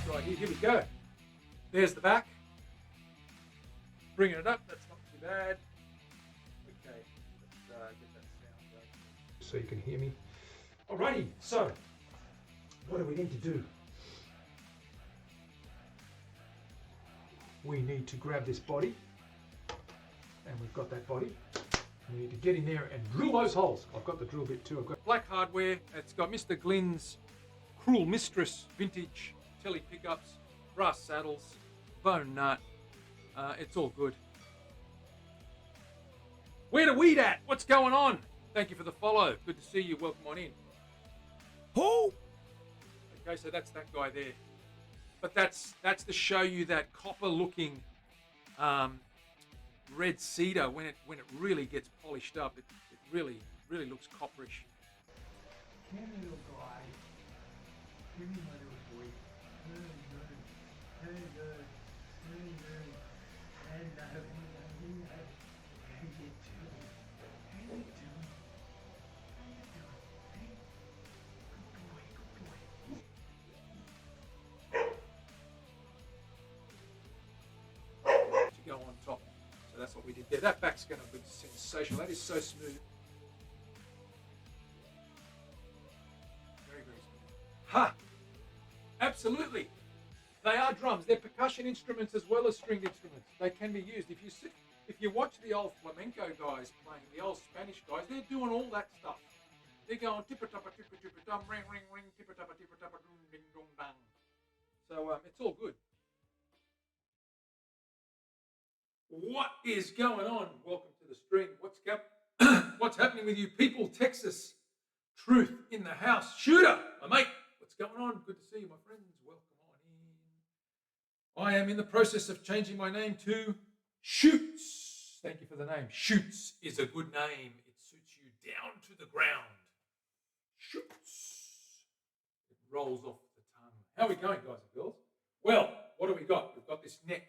guy here. Here we go. There's the back. Bringing it up. That's not too bad. Okay, let's get that sound going so you can hear me. Alrighty, so what do we need to do? We need to grab this body, and we've got that body. We need to get in there and drill those holes. I've got the drill bit too. I've got black hardware. It's got Mr. Glynn's Cruel Mistress vintage telly pickups, brass saddles, bone nut. It's all good. Where the weed at? What's going on? Thank you for the follow. Good to see you. Welcome on in. Who? Okay, so that's that guy there. But that's to show you that copper-looking red cedar when it really gets polished up. It really looks copperish. Come here, little guy. Come here, my little boy. Hello. How you doing? How you doing? Hey? Good boy. To go on top. So that's what we did there. That back's going to be sensational. That is so smooth. Very smooth. Ha! Absolutely. They are drums. They're percussion instruments as well as stringed instruments. They can be used. If you watch the old flamenco guys playing, the old Spanish guys, they're doing all that stuff. They're going tippa-tappa, tippa-tippa-dum, ring, ring, ring, tippa-tappa, tippa-tappa, ding, dong, dang. So it's all good. What is going on? Welcome to the stream. What's happening with you people? Texas Truth in the house. Shooter, my mate. What's going on? Good to see you, my friends. Welcome on in. I am in the process of changing my name to Shoots. Thank you for the name. Shoots is a good name. It suits you down to the ground. Shoots. It rolls off the tongue. How are we going, guys and girls? Well, what do we got? We've got this neck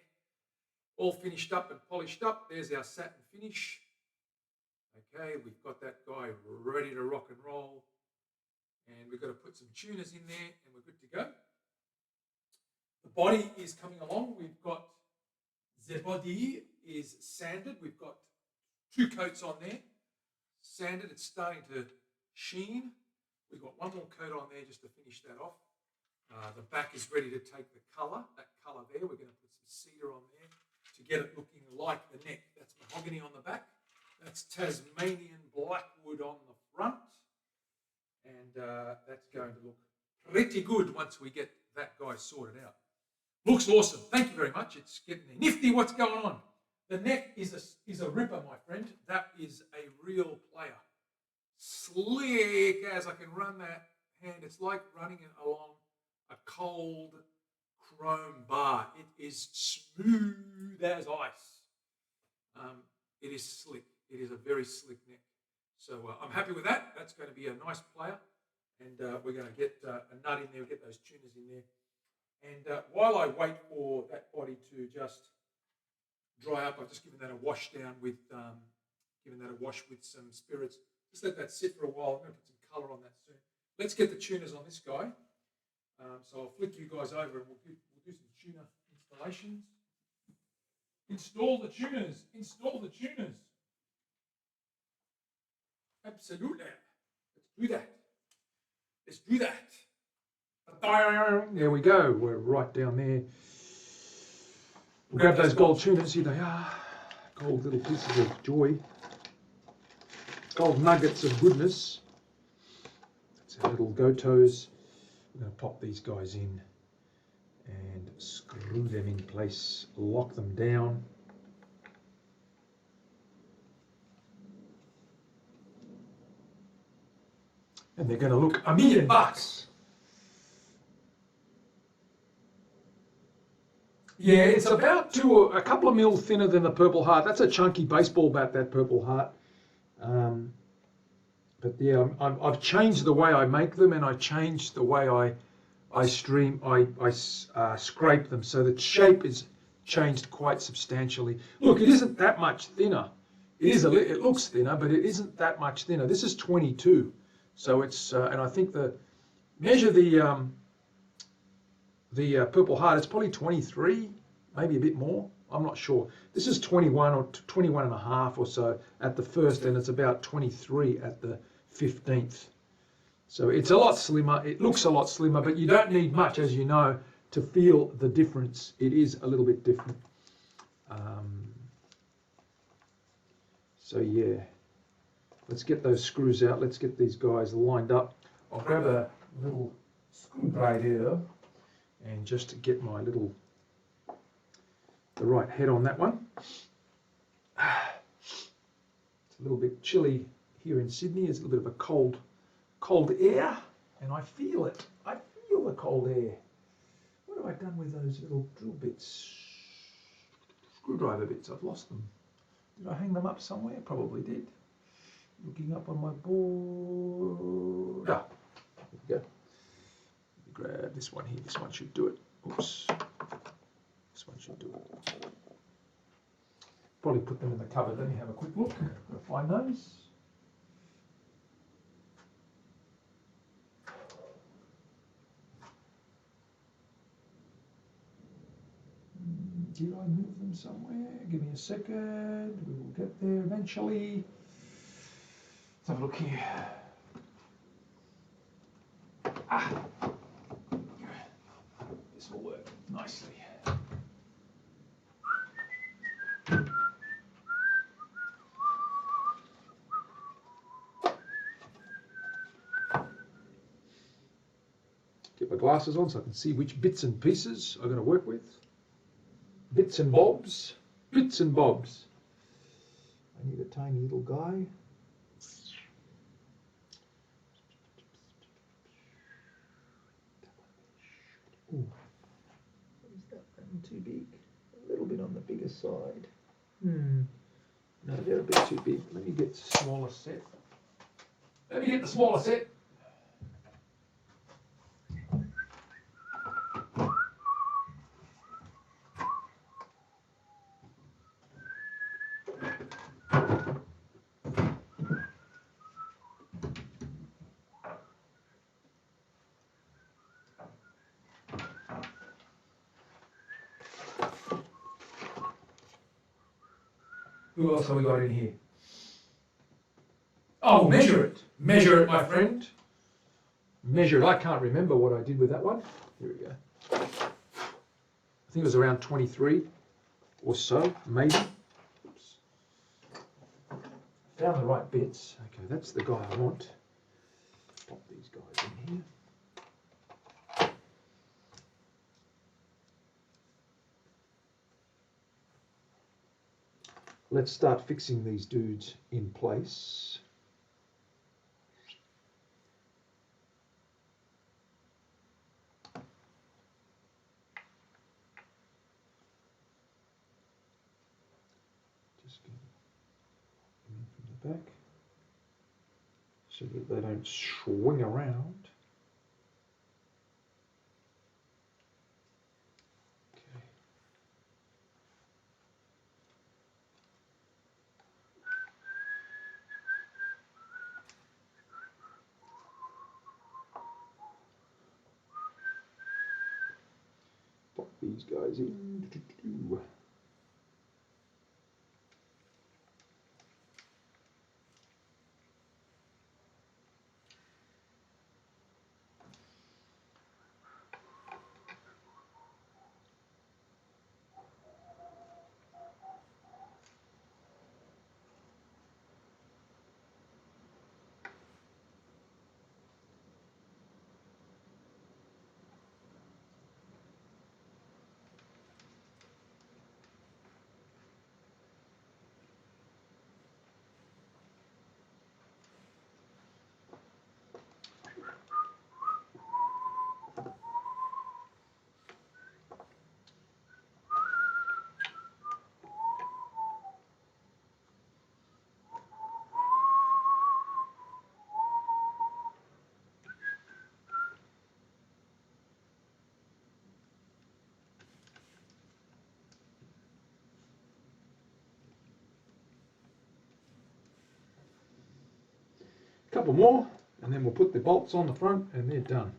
all finished up and polished up. There's our satin finish. Okay, we've got that guy ready to rock and roll. And we've got to put some tuners in there and we're good to go. The body is coming along. We've got the body is sanded. We've got 2 coats on there. Sanded, it's starting to sheen. We've got 1 more coat on there just to finish that off. The back is ready to take the colour, that colour there. We're going to put some cedar on there to get it looking like the neck. That's mahogany on the back. That's Tasmanian blackwood on the front. And that's going to look pretty good once we get that guy sorted out. Looks awesome. Thank you very much. It's getting there. Nifty, what's going on? The neck is a ripper, my friend. That is a real player. Slick as I can run that hand. It's like running it along a cold chrome bar. It is smooth as ice. It is slick. It is a very slick neck. So I'm happy with that. That's going to be a nice player. And we're going to get a nut in there, get those tuners in there. And while I wait for that body to just dry up, I've just given that a wash down with, some spirits. Just let that sit for a while. I'm going to put some colour on that soon. Let's get the tuners on this guy. So I'll flick you guys over and we'll do some tuner installations. Install the tuners. Install the tuners. Absolutely. Let's do that. Let's do that. There we go. We're right down there. We'll grab those gold tuners. Here they are. Gold little pieces of joy. Gold nuggets of goodness. That's our little go-tos. We're going to pop these guys in and screw them in place. Lock them down. And they're going to look $1 million. Yeah, it's about a couple of mil thinner than the Purple Heart. That's a chunky baseball bat, that Purple Heart. But yeah, I've changed the way I make them, and I changed the way I scrape them, so the shape is changed quite substantially. Look, it isn't that much thinner. It looks thinner, but it isn't that much thinner. This is 22, so it's and I think measure the The Purple Heart, it's probably 23, maybe a bit more. I'm not sure. This is 21 or 21 and a half or so at the first, and it's about 23 at the 15th. So it's a lot slimmer. It looks a lot slimmer, but you don't need much, as you know, to feel the difference. It is a little bit different. So yeah, let's get those screws out. Let's get these guys lined up. I'll grab a little screwdriver here and just to get my the right head on that one. It's a little bit chilly here in Sydney. It's a little bit of a cold air, and I feel it. I feel the cold air. What have I done with those little drill bits? Screwdriver bits, I've lost them. Did I hang them up somewhere? Probably did. Looking up on my board. Ah, there we go. Grab this one here. This one should do it. Oops. This one should do it. Probably put them in the cupboard. Let me have a quick look. Gotta find those. Did I move them somewhere? Give me a second. We will get there eventually. Let's have a look here. Ah, this will work nicely. Get my glasses on so I can see which bits and pieces I'm going to work with. Bits and bobs. Bits and bobs. I need a tiny little guy. Ooh. Is that one too big? A little bit on the bigger side. No, they're a bit too big. Let me get the smaller set. Let me get the smaller set. Who else have we got in here? Oh, measure it. Measure it, my friend. Measure it. I can't remember what I did with that one. Here we go. I think it was around 23 or so, maybe. Oops. Found the right bits. Okay, that's the guy I want. Pop these guys in here. Let's start fixing these dudes in place. Just get them in from the back so that they don't swing around. Pop these guys in. Couple more, and then we'll put the bolts on the front, and they're done.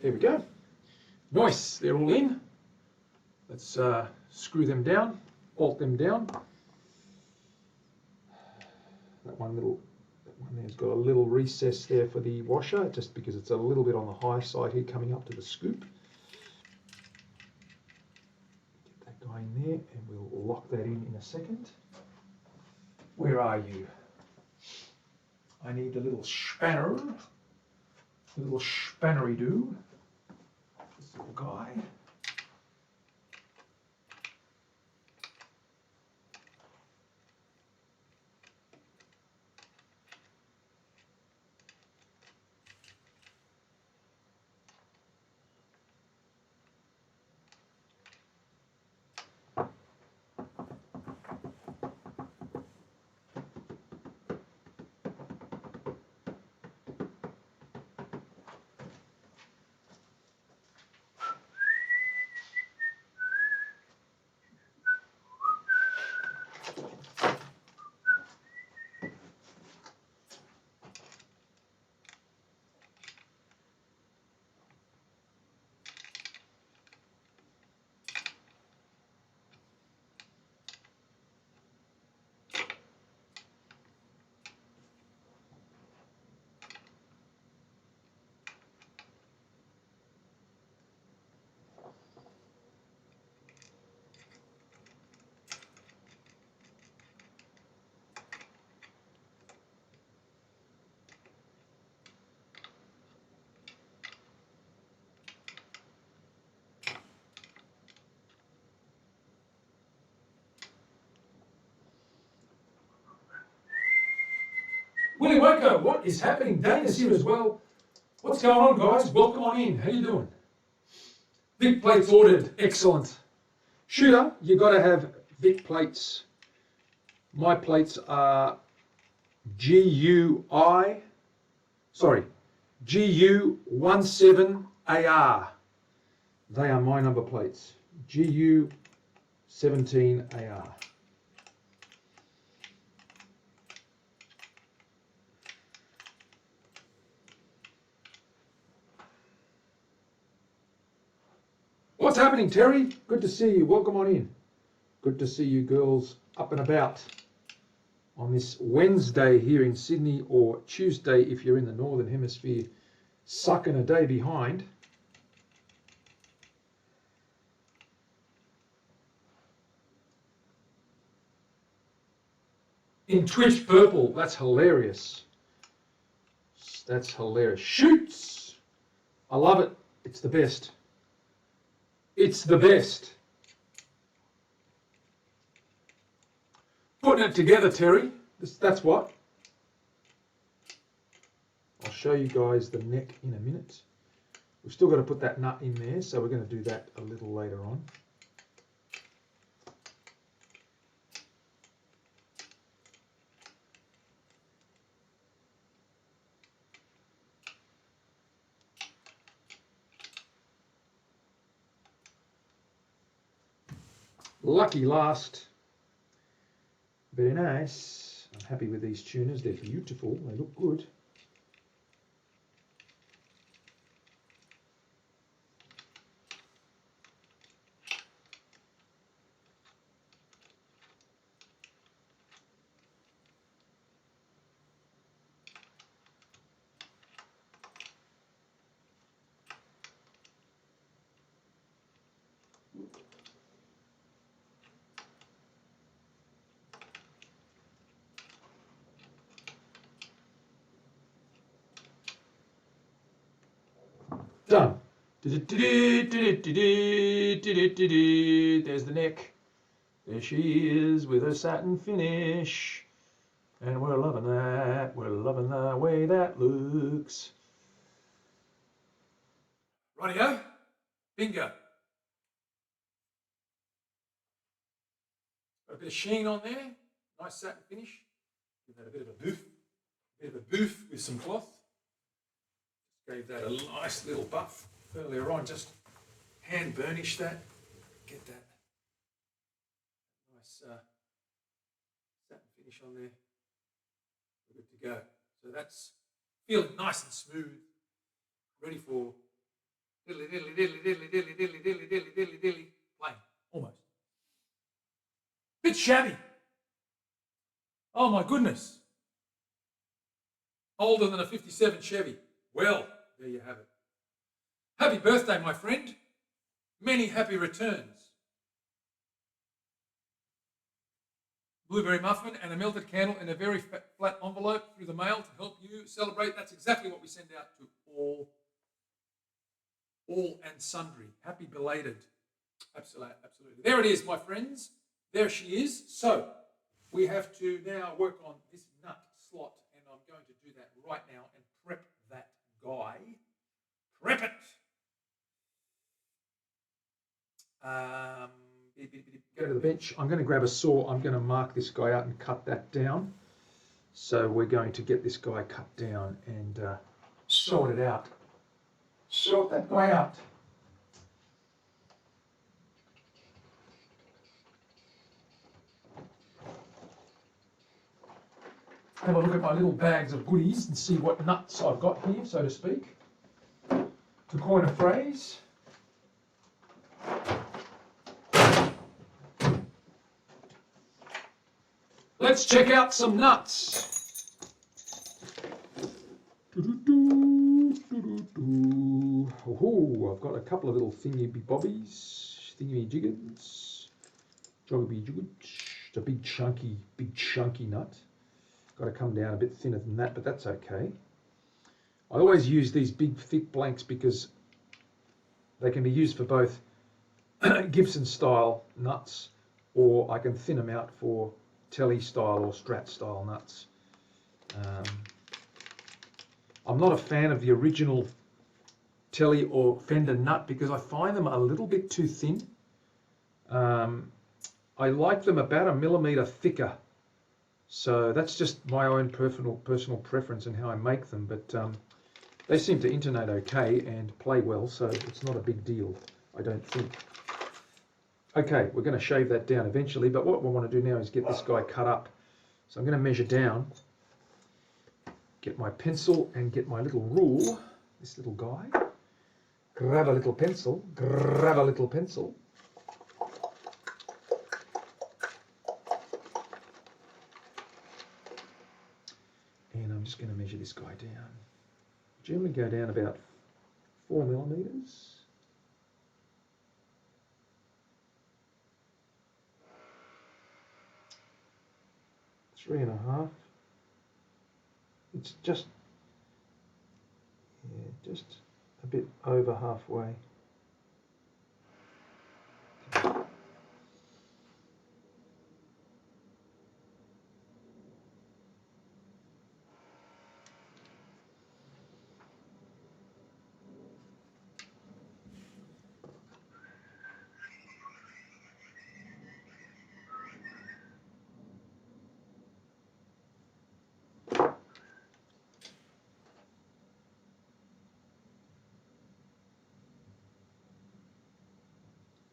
There we go. Nice, they're all in. Let's screw them down, bolt them down. That one there's got a little recess there for the washer, just because it's a little bit on the high side here coming up to the scoop. Get that guy in there and we'll lock that in a second. Where are you? I need the little spanner, the little spannery-doo, this little guy. Willie Waco, what is happening? Dana's here as well. What's going on, guys? Welcome on in. How you doing? Vic plates ordered. Excellent. Shooter, you got to have Vic plates. My plates are GU17AR. They are my number plates. GU17AR. What's happening, Terry? Good to see you. Welcome on in. Good to see you girls up and about on this Wednesday here in Sydney, or Tuesday if you're in the Northern Hemisphere, sucking a day behind. In Twitch purple, that's hilarious. That's hilarious. Shoots! I love it. It's the best. It's the best. Putting it together, Terry. That's what. I'll show you guys the neck in a minute. We've still got to put that nut in there, so we're going to do that a little later on. Lucky last. Very nice. I'm happy with these tuners. They're beautiful. They look good. Done. There's the neck. There she is with her satin finish. And we're loving that. We're loving the way that looks. Rightio. Bingo. Got a bit of sheen on there. Nice satin finish. Give that a bit of a boof. A bit of a boof with some cloth. Gave that a nice little buff earlier on. Just hand burnish that. Get that nice satin finish on there. We're good to go. So that's feeling nice and smooth. Ready for Diddly, diddly, diddly, diddly, diddly, diddly, diddly, diddly, diddly, diddly. Playing, almost. Bit shabby. Oh my goodness. Older than a 57 Chevy. Well, there you have it. Happy birthday, my friend. Many happy returns. Blueberry muffin and a melted candle in a very flat envelope through the mail to help you celebrate. That's exactly what we send out to all and sundry. Happy belated. Absolutely. There it is, my friends. There she is. So we have to now work on this nut slot, and I'm going to do that right now and prep that guy. Prep it. Go to the bench. I'm going to grab a saw. I'm going to mark this guy out and cut that down. So we're going to get this guy cut down and sort it out. Sort that guy out. Have a look at my little bags of goodies and see what nuts I've got here, so to speak. To coin a phrase. Let's check out some nuts. Oh, I've got a couple of little thingy-bobbies, thingy-jiggers, joggy-jiggers. It's a big chunky nut. Got to come down a bit thinner than that, but that's okay. I always use these big, thick blanks because they can be used for both Gibson-style nuts, or I can thin them out for Telly-style or Strat-style nuts. I'm not a fan of the original Telly or Fender nut because I find them a little bit too thin. I like them about 1 millimeter thicker. So that's just my own personal preference and how I make them, but they seem to intonate okay and play well, so it's not a big deal, I don't think. Okay, we're going to shave that down eventually, but what we want to do now is get this guy cut up. So I'm going to measure down, get my pencil and get my little rule, this little guy. Grab a little pencil, grab a little pencil. And I'm just going to measure this guy down. Generally go down about 4 millimeters. 3.5. It's just a bit over halfway.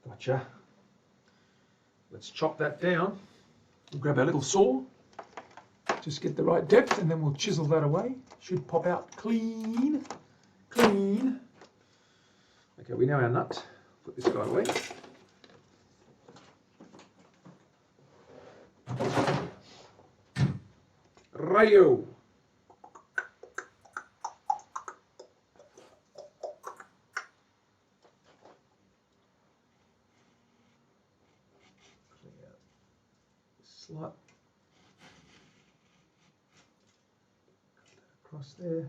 Gotcha. Let's chop that down. We'll grab our little saw. Just get the right depth and then we'll chisel that away. Should pop out clean. Clean. Okay, we know our nut. Put this guy away. Rayo. Slot. Across there.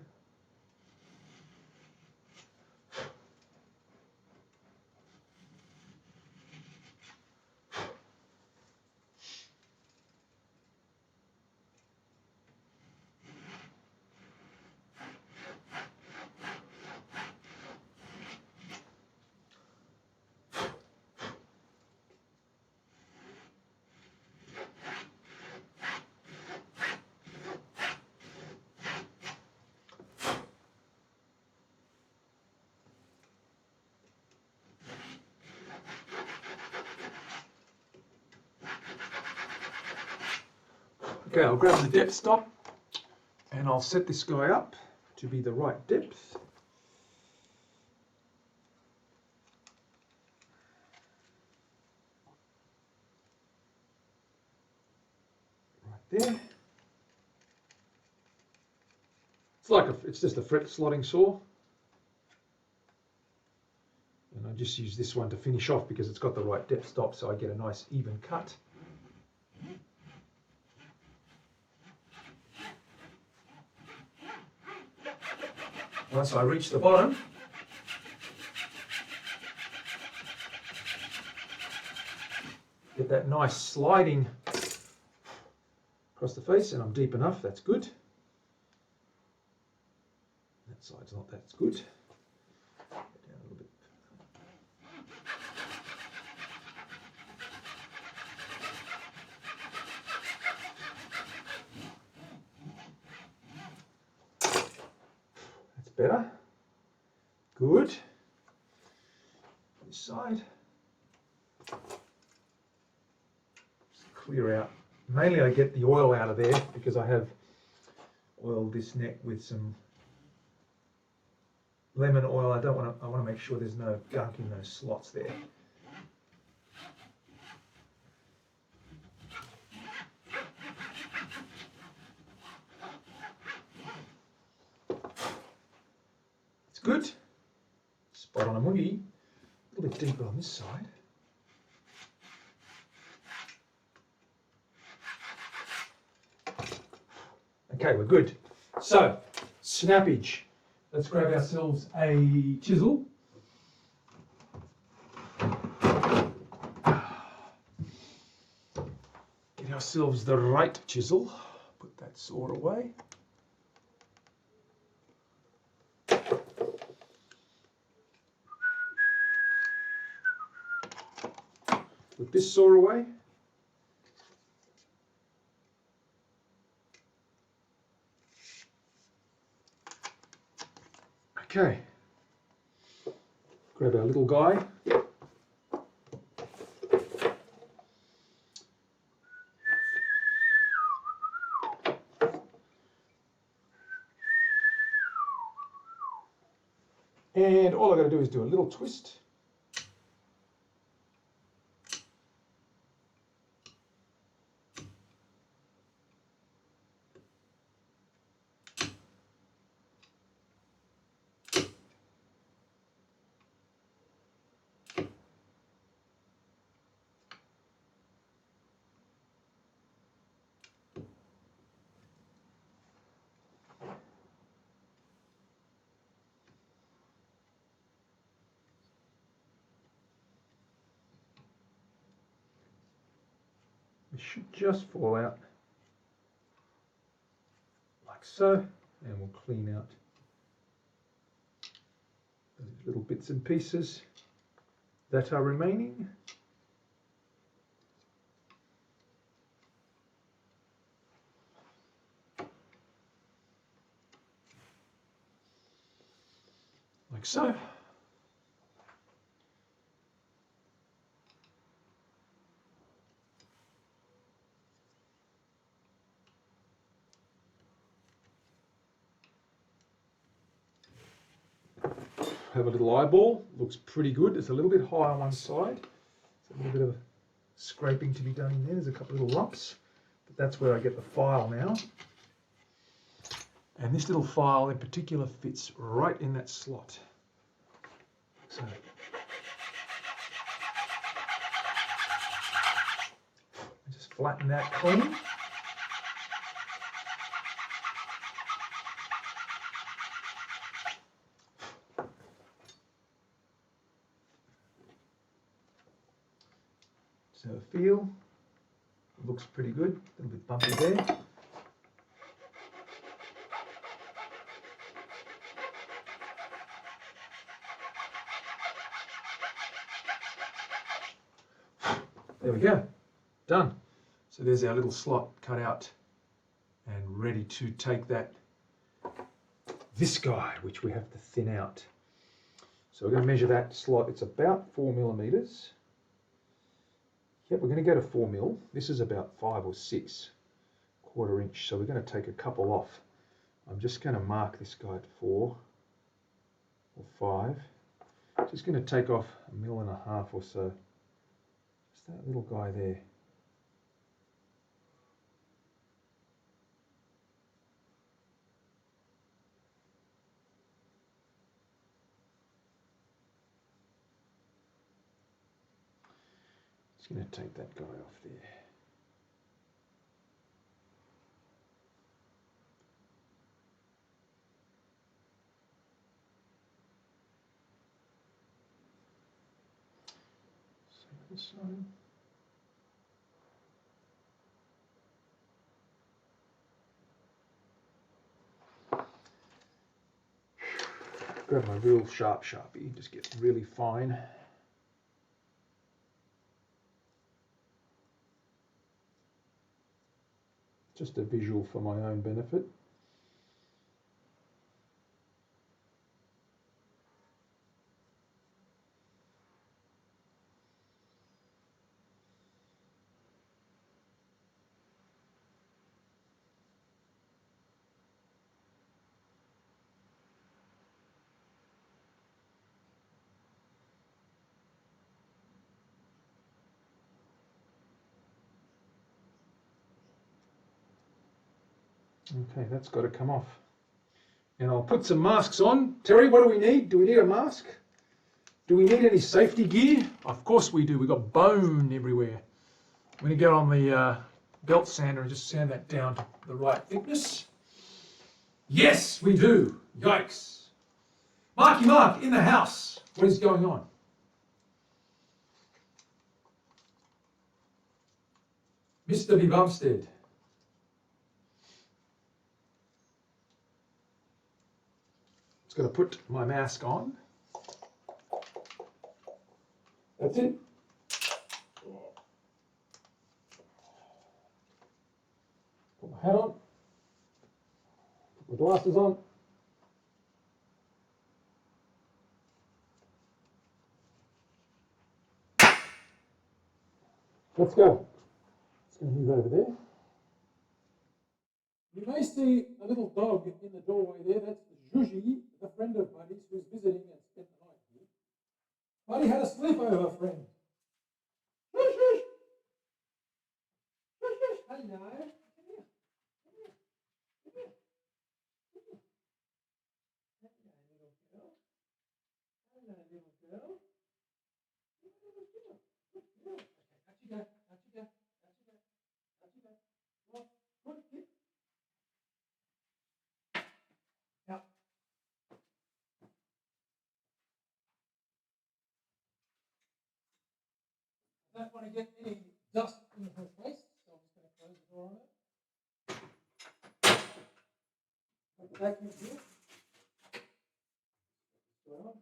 Okay, I'll grab the depth stop and I'll set this guy up to be the right depth. there. It's just a fret slotting saw. And I just use this one to finish off because it's got the right depth stop, so I get a nice even cut. Once I reach the bottom, get that nice sliding across the face, and I'm deep enough, that's good. That side's not, that's good. Get down a little bit. That's better. Good. This side. Just clear out. Mainly I get the oil out of there because I have oiled this neck with some lemon oil. I want to make sure there's no gunk in those slots there. It's good. Spot on a moogie. A little bit deeper on this side. Okay, we're good. So, snappage. Let's grab ourselves a chisel. Get ourselves the right chisel. Put that saw away. Put this saw away. Okay, grab our little guy. And all I've got to do is do a little twist. It should just fall out like so, and we'll clean out those little bits and pieces that are remaining. Like so. Have a little eyeball, looks pretty good. It's a little bit high on one side. There's a little bit of scraping to be done in there. There's a couple of little lumps, but that's where I get the file now. And this little file in particular fits right in that slot. So just flatten that clean. So feel, looks pretty good, a little bit bumpy there. There we go, done. So there's our little slot cut out and ready to take this guy, which we have to thin out. So we're going to measure that slot. It's about 4 millimeters. Yep, we're going to go to 4 mil. This is about 5 or 6 1/4 inch. So we're going to take a couple off. I'm just going to mark this guy at 4 or 5. Just going to take off 1.5 mil or so. Just that little guy there. Just going to take that guy off there. This side. Grab my real sharp Sharpie, just get really fine. Just a visual for my own benefit. Okay, that's got to come off. And I'll put some masks on. Terry, what do we need? Do we need a mask? Do we need any safety gear? Of course we do. We've got bone everywhere. I'm going to get on the belt sander and just sand that down to the right thickness. Yes, we do. Yikes. Marky Mark in the house. What is going on? Mr. B. Bumstead. Just going to put my mask on. That's it. Put my hat on. Put my glasses on. Let's go. Just going to move over there. You may see a little dog in the doorway there. That's Zhuji, the friend of Buddy's, who's visiting and spent the night here. Buddy had a sleepover, friend. Shush, shush. Shush, shush. Hello. Come here. Come here. Come here. Come here. Hello, little girl. Hello, little girl. Hello, little girl. Good girl. Okay, out you go. Out you go. Out you go. Out you go. Well, good kid. Now, I don't want to get any dust in her face, so I'm just going to close the door on her. Put the vacuum here. Put it on.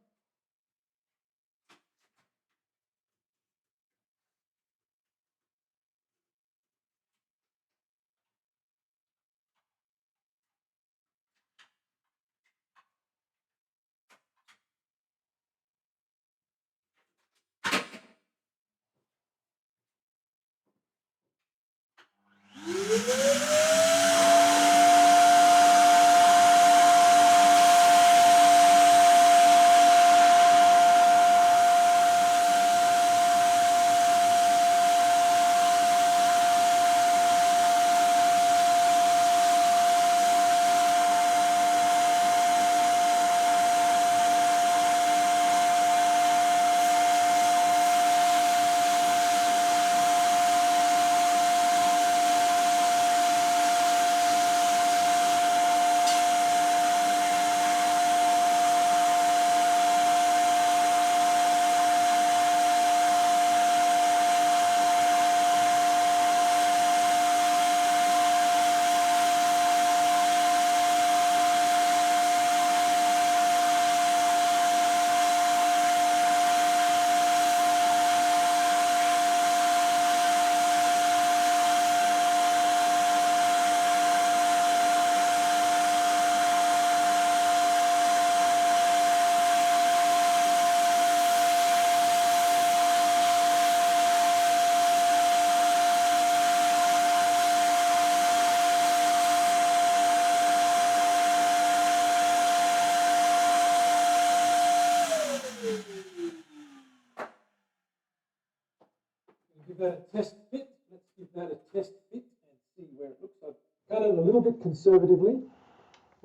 Give that a test fit. Let's give that a test fit and see where it looks. I've cut it a little bit conservatively.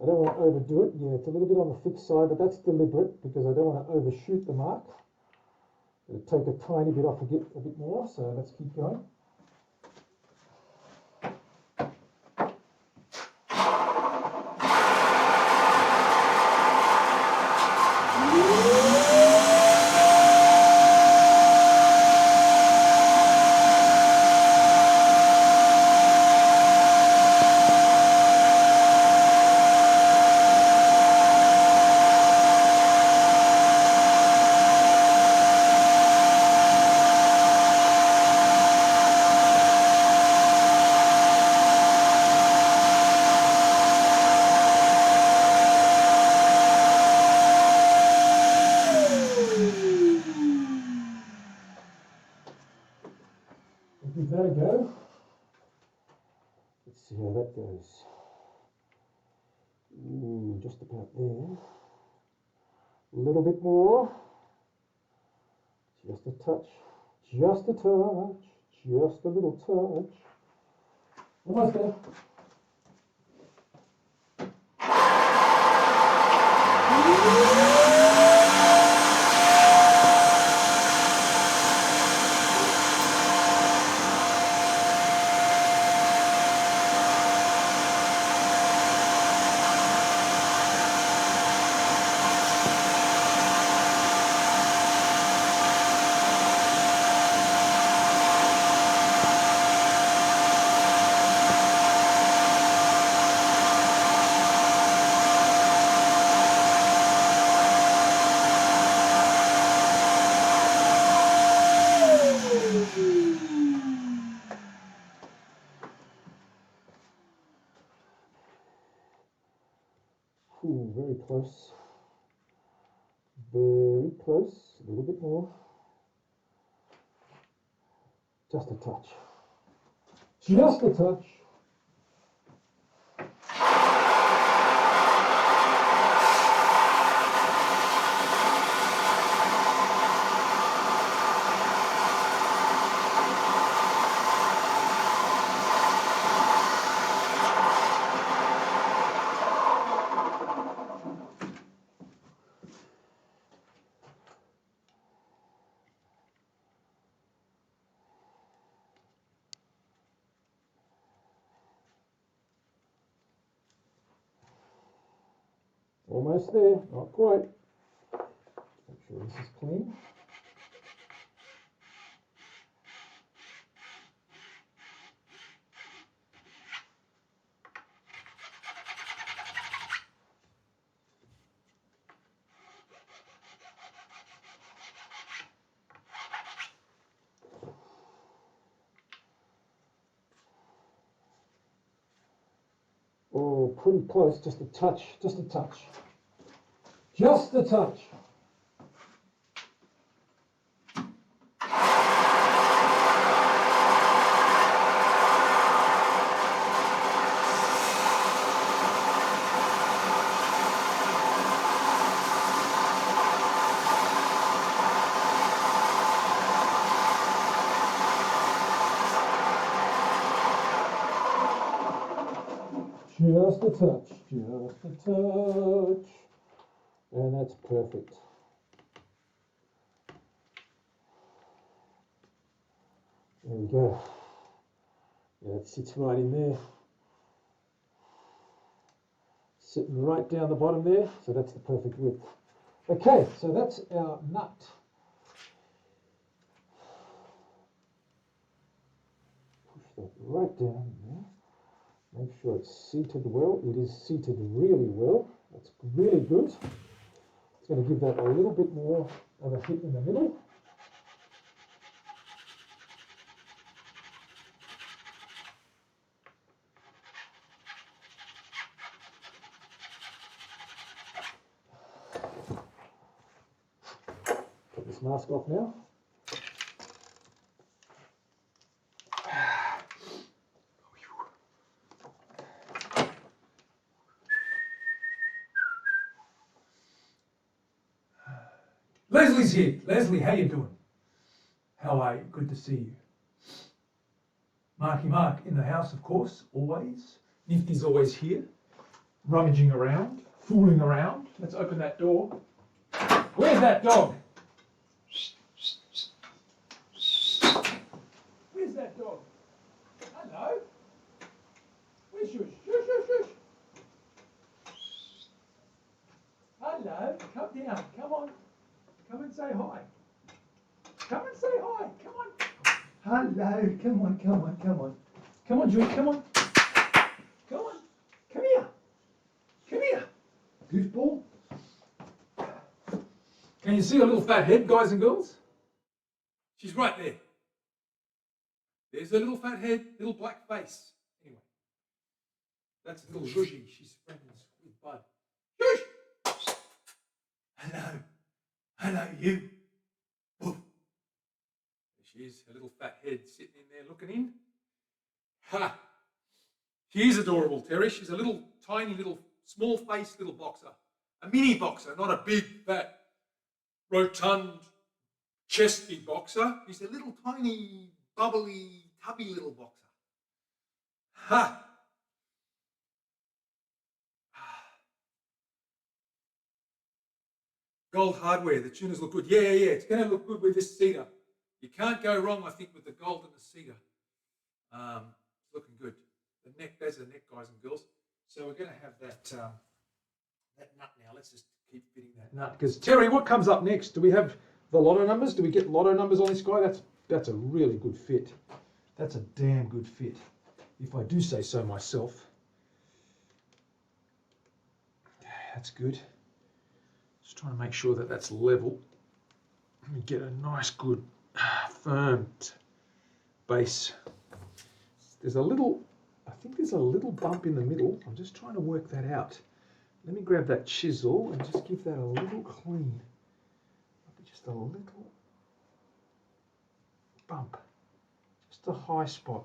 I don't want to overdo it. Yeah, it's a little bit on the thick side, but that's deliberate because I don't want to overshoot the mark. It'll take a tiny bit off a bit more, so let's keep going. Give that a go. Let's see how that goes. Just about there. A little bit more. Just a touch. Just a touch. Just a little touch. Almost there. Very close. Very close. A little bit more. Just a touch. Just a touch. Almost there, not quite. Make sure this is clean. Oh, pretty close, just a touch, just a touch. Just a touch. Just a touch, just a touch. And that's perfect. There we go. Yeah, it sits right in there. Sitting right down the bottom there, so that's the perfect width. Okay, so that's our nut. Push that right down there. Make sure it's seated well. It is seated really well. That's really good. It's going to give that a little bit more of a hit in the middle. Put this mask off now. Leslie's here. Leslie, how you doing? How are you? Good to see you. Marky Mark in the house, of course, always. Nifty's always here, rummaging around, fooling around. Let's open that door. Where's that dog? Where's that dog? Hello? Where's Shush? Shush, shush, shush. Hello, come down, come on. Come and say hi. Come and say hi, come on. Hello, come on, come on, come on. Come on, Jules, come on. Come on, come here. Come here. Goofball. Can you see her little fat head, guys and girls? She's right there. There's her little fat head, little black face. Anyway, that's little Zhuzhi. She's friends with Bud. Shush! Hello. Hello, you. Woof. There she is, her little fat head sitting in there looking in. Ha! She is adorable, Terry. She's a little, tiny, little, small-faced little boxer. A mini boxer, not a big, fat, rotund, chesty boxer. She's a little, tiny, bubbly, tubby little boxer. Ha! Gold hardware, the tuners look good. Yeah, it's going to look good with this cedar. You can't go wrong, I think, with the gold and the cedar. It's looking good. The neck, those are the neck, guys and girls. So we're going to have that that nut now. Let's just keep fitting that nut. Because Terry, what comes up next? Do we have the lotto numbers? Do we get lotto numbers on this guy? That's a really good fit. That's a damn good fit, if I do say so myself. That's good. Just trying to make sure that that's level. And get a nice, good, firm base. There's a little, I think there's a little bump in the middle. I'm just trying to work that out. Let me grab that chisel and just give that a little clean. Just a little bump. Just a high spot.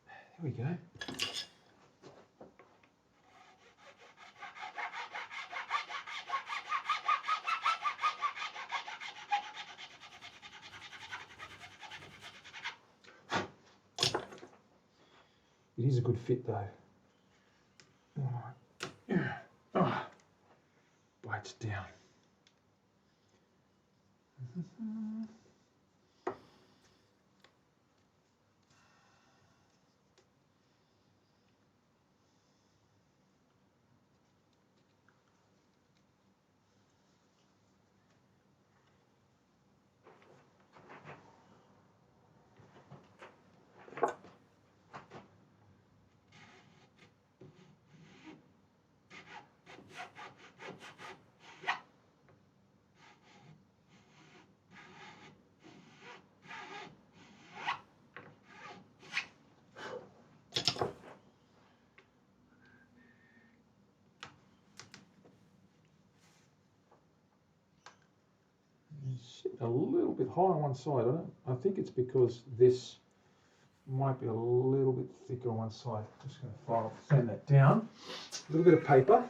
There we go. It is a good fit though. Oh, bites down. A little bit high on one side. I think it's because this might be a little bit thicker on one side. Just going to sand that down. A little bit of paper.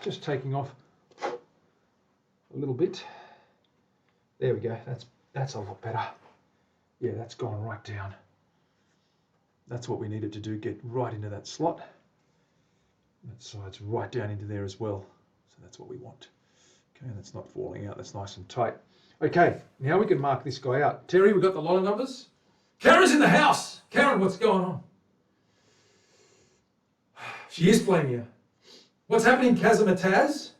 Just taking off a little bit. There we go. That's a lot better. Yeah, that's gone right down. That's what we needed to do, get right into that slot. That side's right down into there as well. So that's what we want. Okay, that's not falling out. That's nice and tight. Okay, now we can mark this guy out. Terry, we got the lot of numbers. Karen's in the house. Karen, what's going on? She is playing here. What's happening, Kazamataz?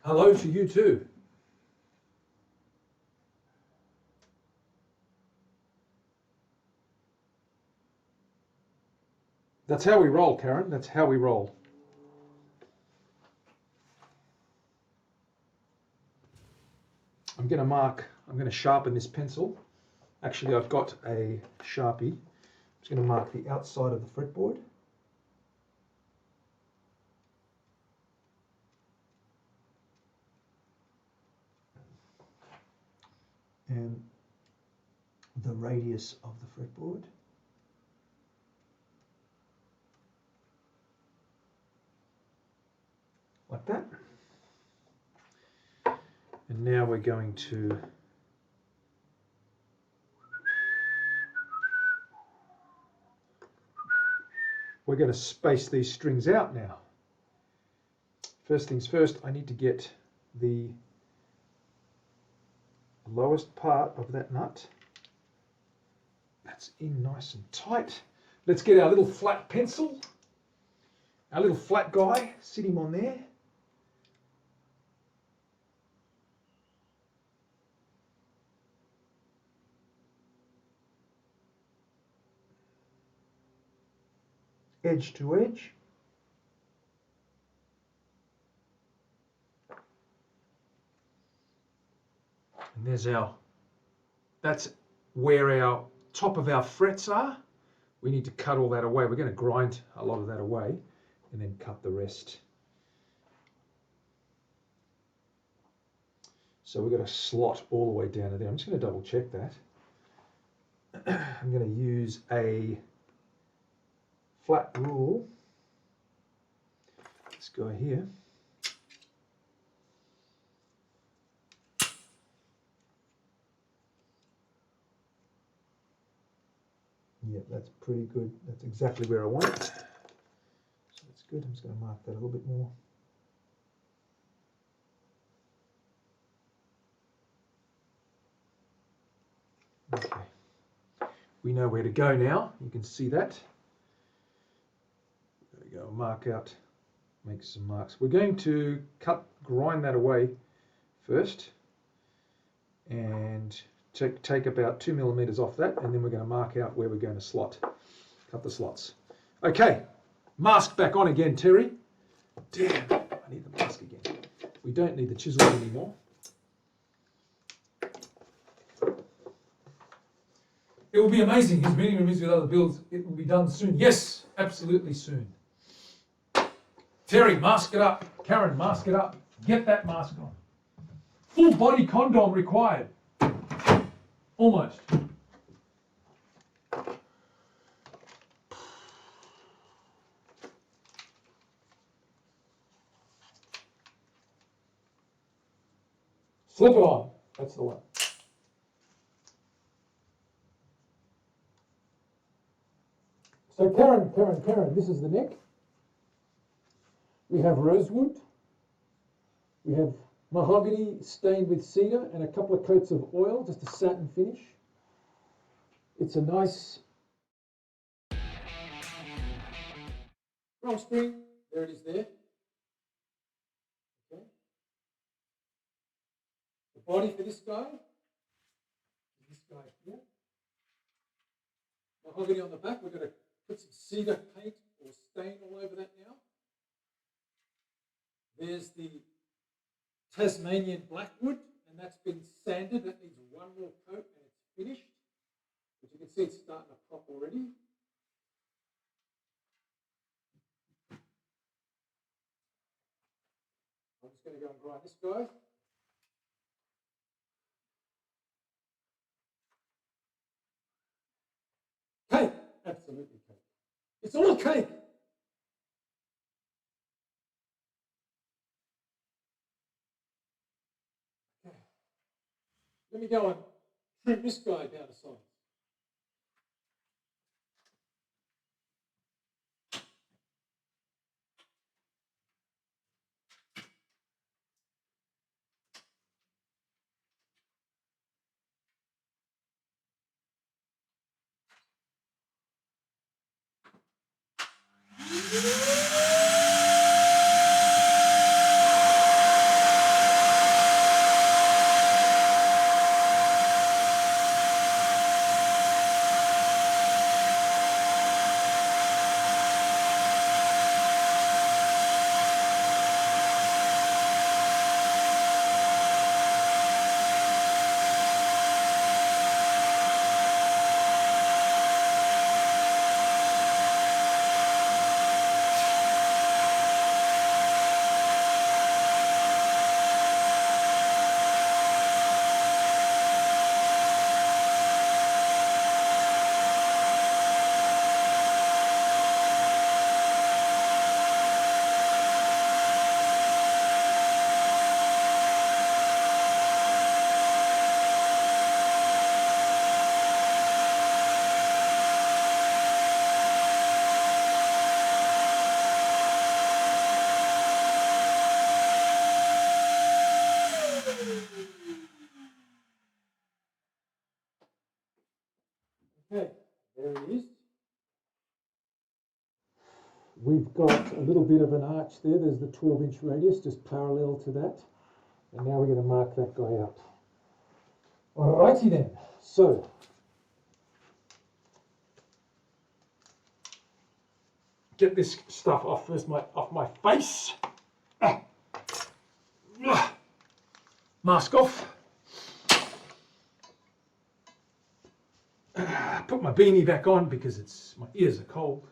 Hello to you too. That's how we roll, Karen. That's how we roll. I'm going to sharpen this pencil. Actually, I've got a Sharpie. I'm just going to mark the outside of the fretboard. And the radius of the fretboard. that. And now we're going to space these strings out now. First things first, I need to get the lowest part of that nut. That's in nice and tight. Let's get our little flat pencil, our little flat guy, sit him on there. Edge to edge. And there's that's where our top of our frets are. We need to cut all that away. We're going to grind a lot of that away and then cut the rest. So we've got a slot all the way down to there. I'm just going to double check that. I'm going to use a flat rule. This guy here. Yeah, that's pretty good. That's exactly where I want it. So that's good. I'm just going to mark that a little bit more. Okay. We know where to go now. You can see that. There we go. Mark out. Make some marks. We're going to grind that away first, and take about 2 millimeters off that, and then we're going to mark out where we're going to cut the slots. Okay, mask back on again, Terry. Damn, I need the mask again. We don't need the chisel anymore. It will be amazing. His meeting room is with other builds. It will be done soon. Yes, absolutely soon. Terry, mask it up. Karen, mask it up. Get that mask on. Full body condom required. Almost. Slip it on. That's the one. So Karen, this is the neck. We have rosewood. We have mahogany stained with cedar and a couple of coats of oil, just a satin finish. It's a nice drum spring. There it is there. Okay. The body for this guy is this guy here. Mahogany on the back. We're going to put some cedar paint or stain all over that now. There's the Tasmanian blackwood, and that's been sanded. That needs one more coat and it's finished. But you can see it's starting to pop already. I'm just going to go and grind this guy. Cake, absolutely cake. It's all cake. Okay. Let me go and trim this guy down to size. There it is. We've got a little bit of an arch there. There's the 12-inch radius just parallel to that. And now we're going to mark that guy out. Alrighty then. So, get this stuff off first, off my face. Mask off. Put my beanie back on because my ears are cold.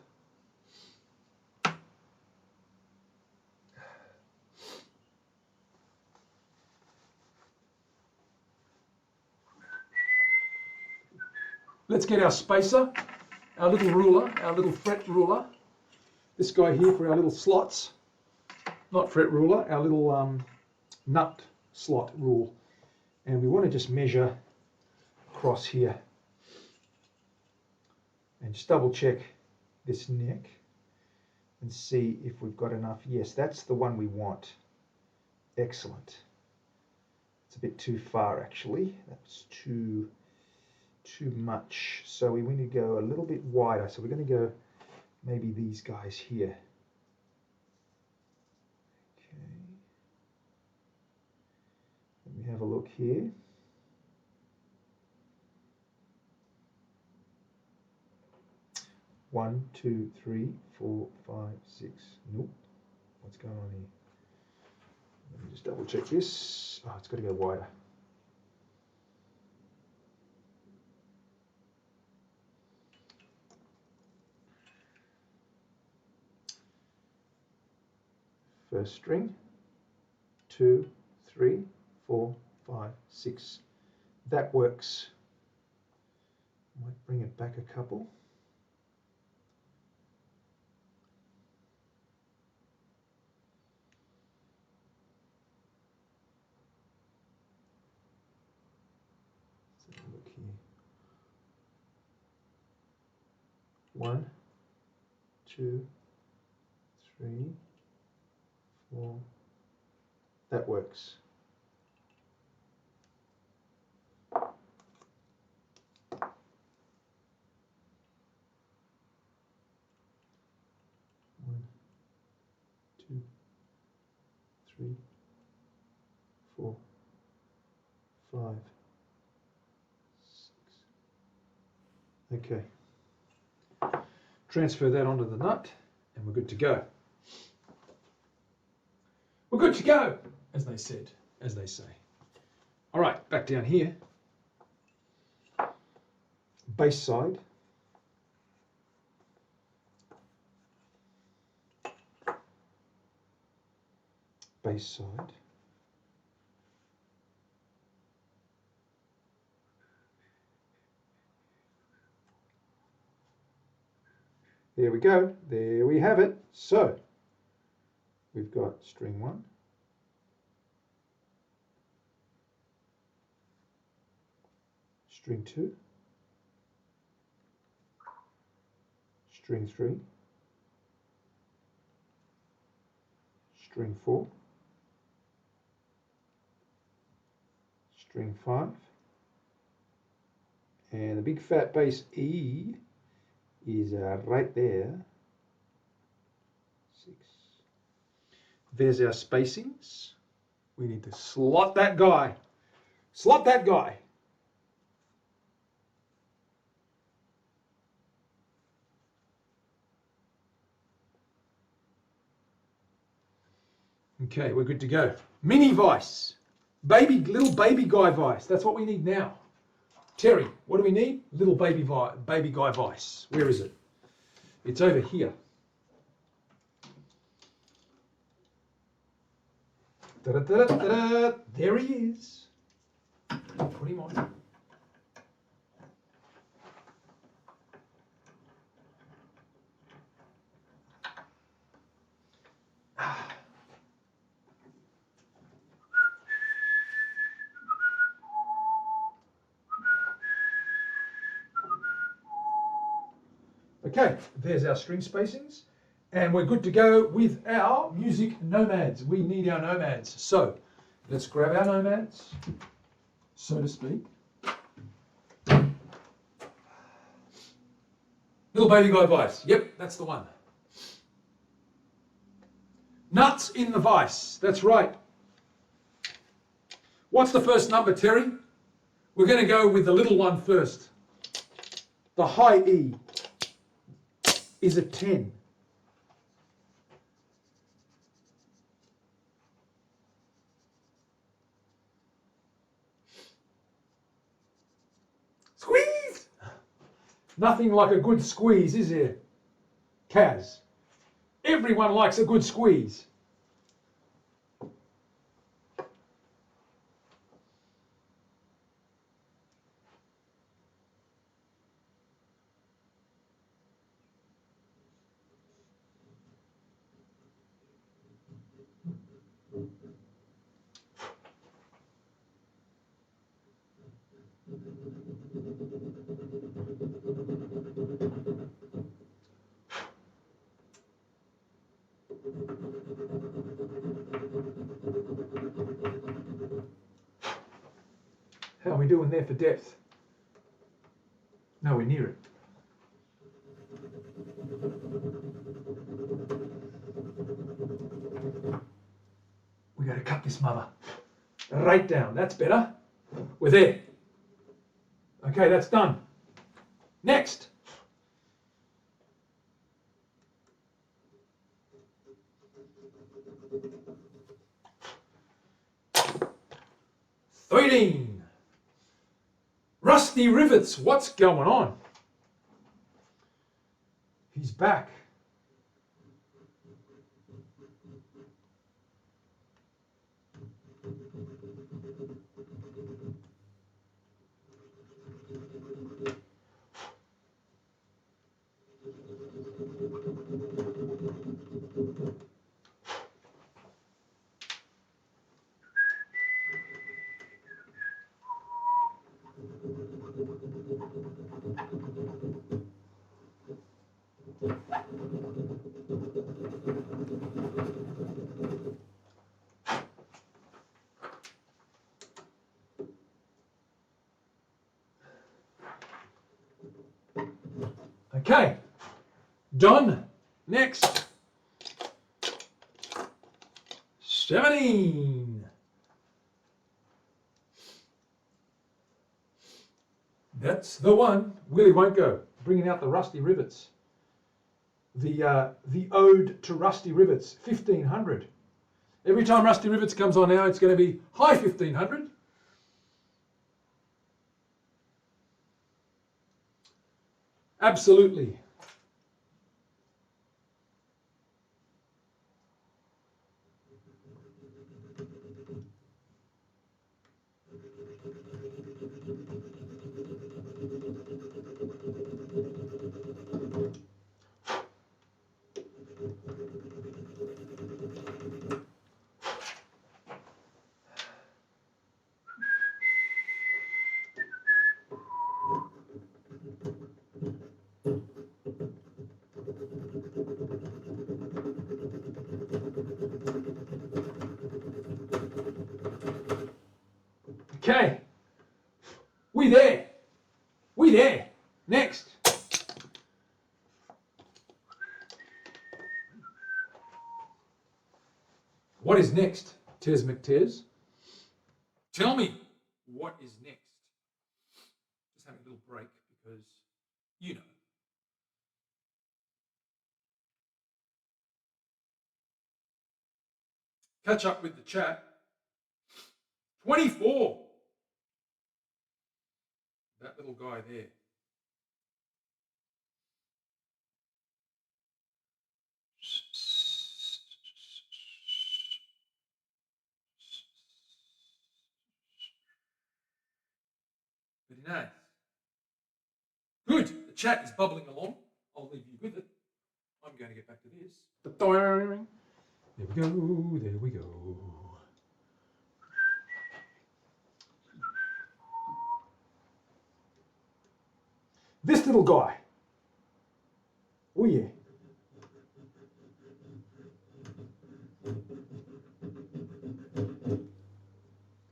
Let's get our spacer, our little ruler, our little fret ruler. This guy here for our little slots. Not fret ruler, our little nut slot rule. And we want to just measure across here. And just double check this neck and see if we've got enough. Yes, that's the one we want. Excellent. It's a bit too far actually. That's too much. So we need to go a little bit wider. So we're going to go maybe these guys here. Okay. Let me have a look here. One, two, three, 4, 5, 6. Nope. What's going on here? Let me just double check this. Oh, it's got to go wider. First string, 2, 3, 4, 5, 6. That works. Might bring it back a couple. Let's have a look here. 1, 2, 3, 4. That works. One, 2, 3, 4, 5, 6. Okay. Transfer that onto the nut and we're good to go. We're good to go, as they say. All right, back down here. Base side. Base side. There we go. There we have it. So, we've got string 1. String 2. String 3. String 4. String 5. And the big fat bass E is right there. 6. There's our spacings. We need to slot that guy. Slot that guy. Okay, we're good to go. Mini vice. Little baby guy vice. That's what we need now. Terry, what do we need? Little baby guy vice. Where is it? It's over here. Da-da-da-da-da. There he is. Put him on. Okay, there's our string spacings. And we're good to go with our music nomads. We need our nomads. So let's grab our nomads, so to speak. Little baby guy vice. Yep, that's the one. Nuts in the vice. That's right. What's the first number, Terry? We're going to go with the little one first. The high E is a 10. Squeeze! Nothing like a good squeeze, is there, Kaz? Everyone likes a good squeeze. How are we doing there for depth? Nowhere near it. We got to cut this mother right down. That's better. We're there. Okay, that's done. Next. Threading. Rusty rivets. What's going on? He's back. Okay, done. Next. 17. That's the one. Willie won't go. Bringing out the rusty rivets. The ode to rusty rivets, 1500. Every time rusty rivets comes on now, it's going to be high 1500. Absolutely. Okay, we there. We there. Next. What is next, Tez McTez? Tell me what is next. Just having a little break because, you know. Catch up with the chat. 24. That little guy there. Very nice. Good. The chat is bubbling along. I'll leave you with it. I'm going to get back to this. There we go. There we go. This little guy. Oh yeah.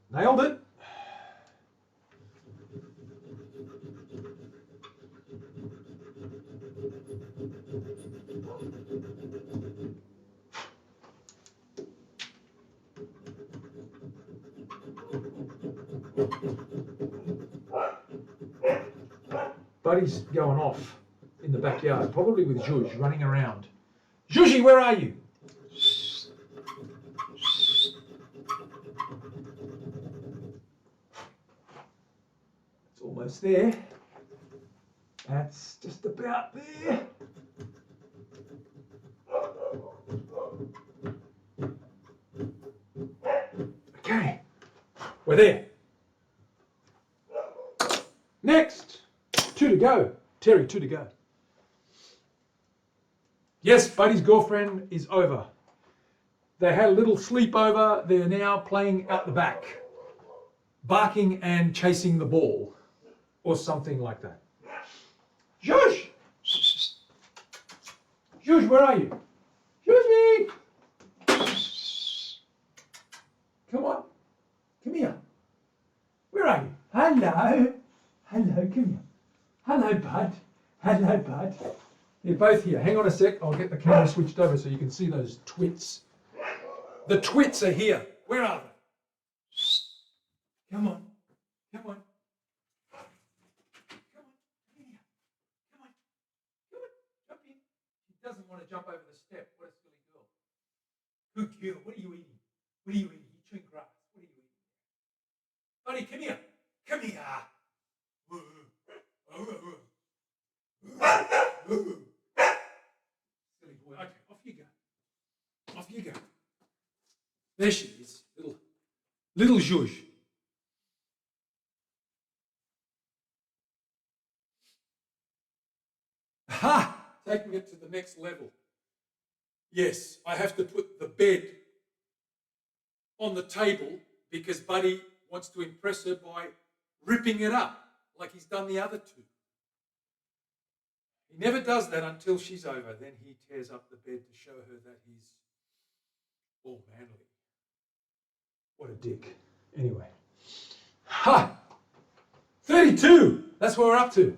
Nailed it. Buddy's going off in the backyard, probably with Zhuzh running around. Zhuzhy, where are you? It's almost there. That's just about there. Okay, we're there. Next, 2 to go. Terry, 2 to go. Yes, Buddy's girlfriend is over. They had a little sleepover. They're now playing out the back, barking and chasing the ball, or something like that. Zhuzh! Zhuzh, where are you? Zhuzhy! Come on. Come here. Where are you? Hello. Hello, come here. Hello, bud. Hello, bud. They're both here. Hang on a sec. I'll get the camera switched over so you can see those twits. The twits are here. Where are they? Come on. Come on. Come on. Come here. Come on. Come on. Jump in. She doesn't want to jump over the step. What a silly girl. Good girl. What are you eating? What are you eating? You're chewing grass. What are you eating? Buddy, come here. Come here. Silly boy. Okay, off you go. Off you go. There she is. Little Zhuzh. Ha! Taking it to the next level. Yes, I have to put the bed on the table because Buddy wants to impress her by ripping it up like he's done the other 2. He never does that until she's over. Then he tears up the bed to show her that he's all manly. What a dick. Anyway. Ha! 32! That's what we're up to.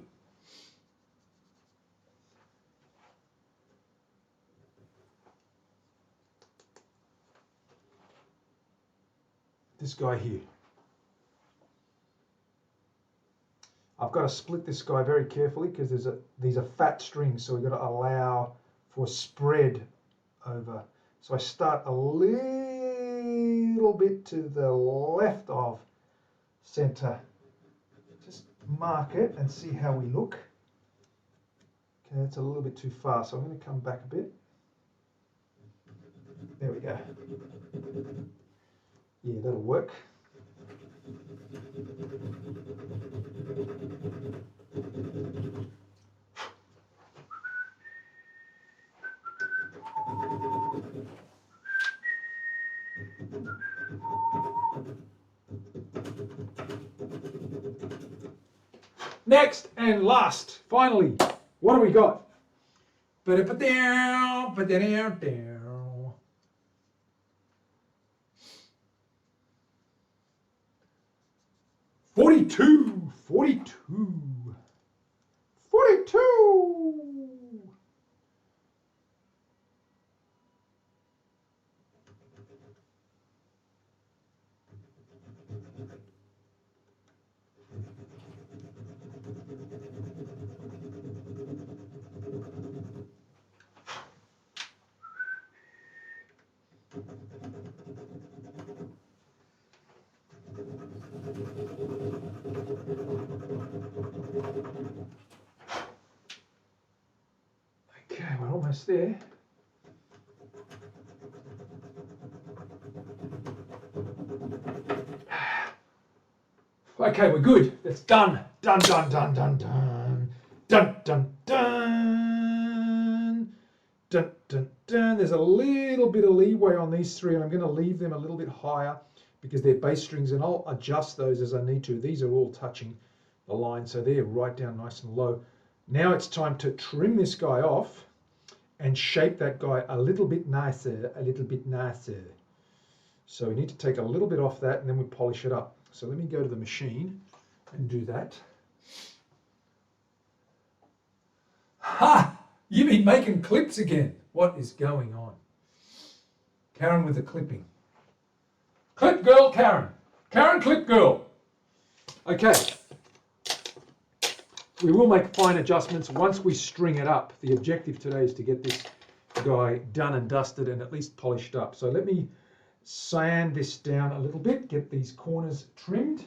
This guy here. I've got to split this guy very carefully because these are fat strings, so we've got to allow for spread over. So I start a little bit to the left of center. Just mark it and see how we look. Okay, that's a little bit too far, so I'm going to come back a bit. There we go. Yeah, that'll work. Next and last, finally, what do we got? 42, 42, 42. Okay, we're almost there. Okay, we're good. That's done. Done, done, done, done, done. Dun, dun, dun. Dun, dun, dun. There's a little bit of leeway on these 3, and I'm going to leave them a little bit higher because they're bass strings, and I'll adjust those as I need to. These are all touching the line, so they're right down nice and low. Now it's time to trim this guy off and shape that guy a little bit nicer, a little bit nicer. So we need to take a little bit off that and then we polish it up. So let me go to the machine and do that. Ha! You've been making clips again. What is going on? Karen with the clipping. Clip girl, Karen. Karen, clip girl. Okay. We will make fine adjustments once we string it up. The objective today is to get this guy done and dusted and at least polished up. So let me sand this down a little bit, get these corners trimmed.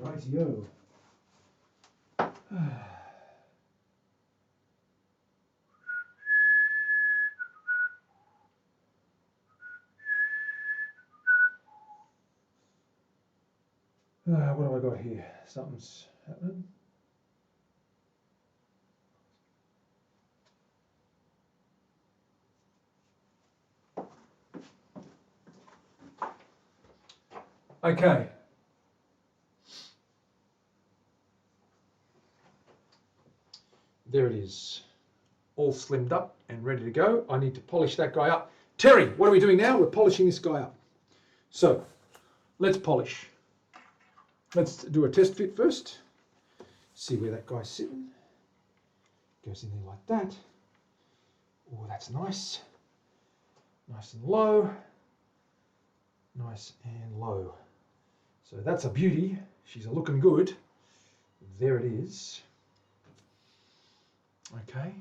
Rightio. What have I got here? Something's happening. Okay. There it is. All slimmed up and ready to go. I need to polish that guy up. Terry, what are we doing now? We're polishing this guy up. So, let's polish. Let's do a test fit first. See where that guy's sitting. Goes in there like that. Oh, that's nice. Nice and low. Nice and low. So that's a beauty. She's looking good. There it is. Okay.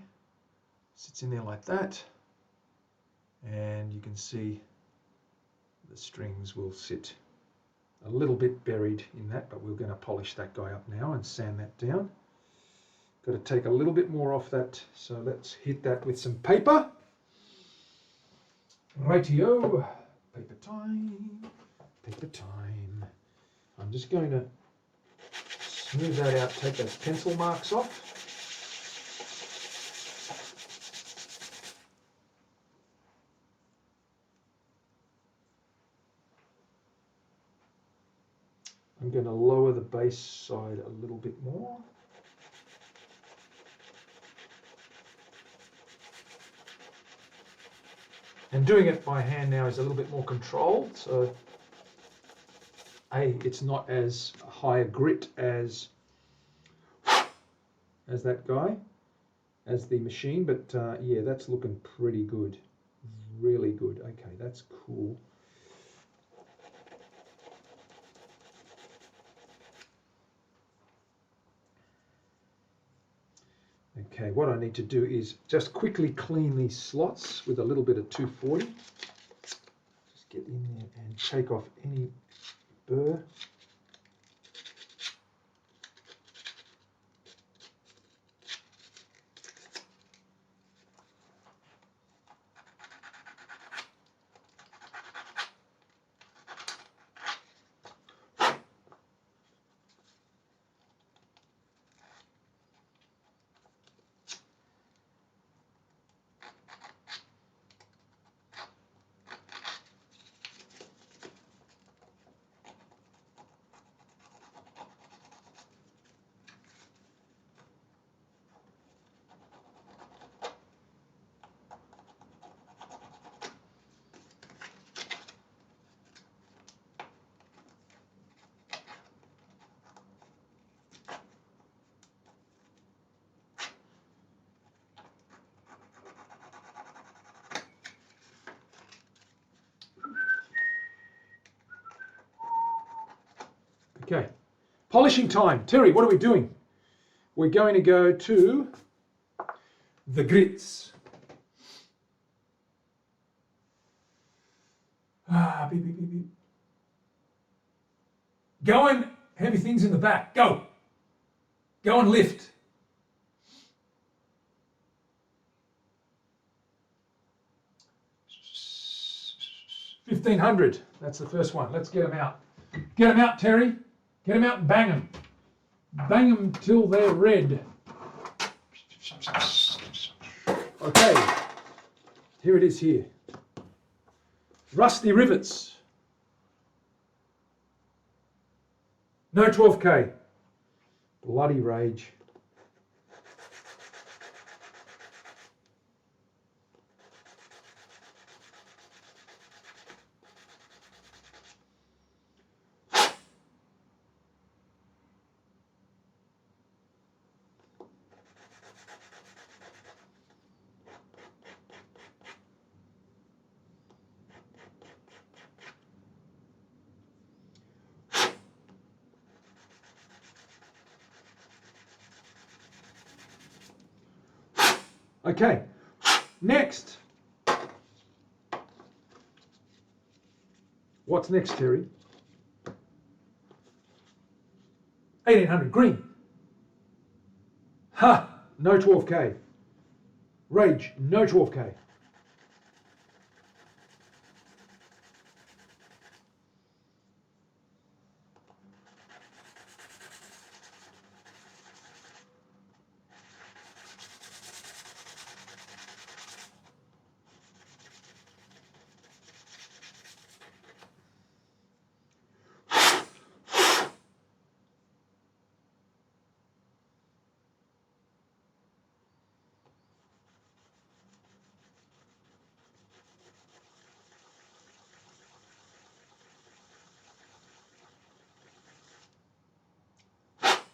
Sits in there like that. And you can see the strings will sit a little bit buried in that, but we're going to polish that guy up now and sand that down. Got to take a little bit more off that, so let's hit that with some paper. Rightio, paper time, paper time. I'm just going to smooth that out, take those pencil marks off. I'm going to lower the base side a little bit more. And doing it by hand now is a little bit more controlled, so it's not as high a grit as that guy, as the machine, but yeah, that's looking pretty good, really good. Okay, that's cool. Okay, what I need to do is just quickly clean these slots with a little bit of 240. Just get in there and take off any burr. Okay. Polishing time. Terry, what are we doing? We're going to go to the grits. Beep, beep, beep, beep. Go and heavy things in the back. Go. Go and lift. $1,500. That's the first one. Let's get them out. Get them out, Terry. Get them out and bang them. Bang them till they're red. Okay. Here it is here. Rusty rivets. No 12K. Bloody rage. Okay, next. What's next, Terry? 1800 green. Ha! No 12K. Rage, no 12K.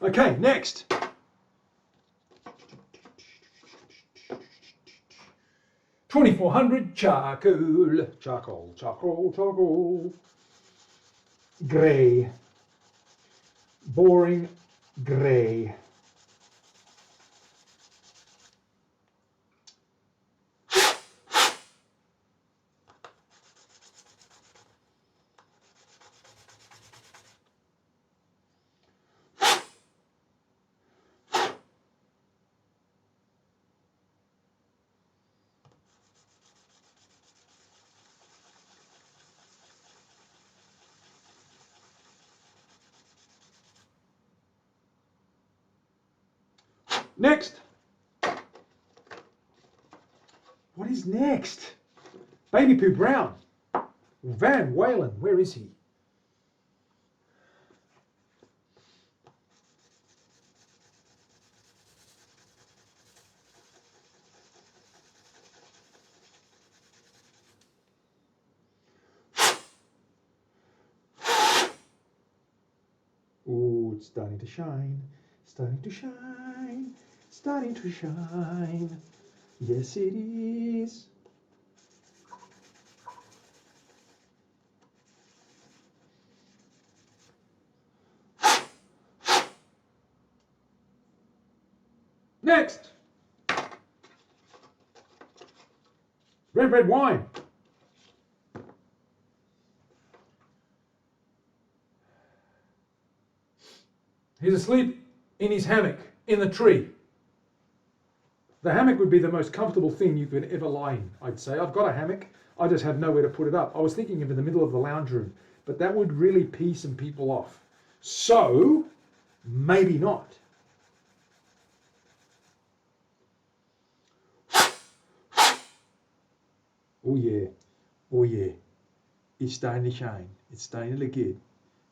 Okay, next. 2400 charcoal. Charcoal, charcoal, charcoal. Grey. Boring grey. Next. What is next? Baby Poo Brown. Van Whalen, where is he? Ooh, it's starting to shine, starting to shine, starting to shine. Yes, it is. Next. Red wine. He's asleep in his hammock in the tree. The hammock would be the most comfortable thing you could ever lie in, I'd say. I've got a hammock, I just have nowhere to put it up. I was thinking of in the middle of the lounge room, but that would really pee some people off. So, maybe not. Oh yeah, oh yeah. It's starting to shine. It's starting to look good.